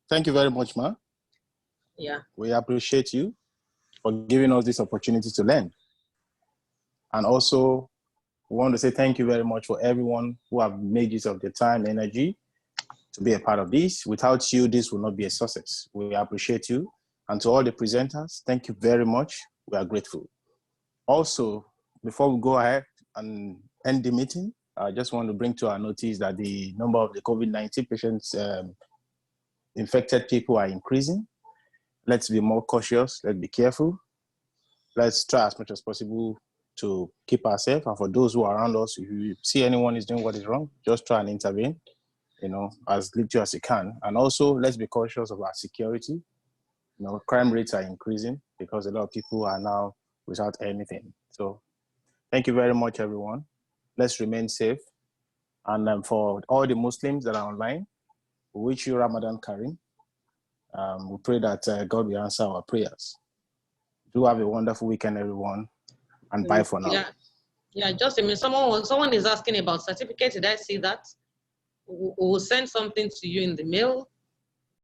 Thank you very much, ma. Yeah. We appreciate you for giving us this opportunity to learn. And also, we want to say thank you very much for everyone who have made use of their time, energy to be a part of this. Without you, this will not be a success. We appreciate you. And to all the presenters, thank you very much. We are grateful. Also, before we go ahead and end the meeting, I just want to bring to our notice that the number of the COVID-19 patients, infected people are increasing. Let's be more cautious, let's be careful. Let's try as much as possible to keep ourselves. And for those who are around us, if you see anyone is doing what is wrong, just try and intervene, you know, as little as you can. And also, let's be cautious of our security. You know, crime rates are increasing because a lot of people are now without anything. So thank you very much, everyone. Let's remain safe. And for all the Muslims that are online, we wish you Ramadan Kareem. We pray that God will answer our prayers. Do have a wonderful weekend, everyone, and bye for now. Yeah, just a minute. Someone is asking about certificate. Did I see that? We'll send something to you in the mail.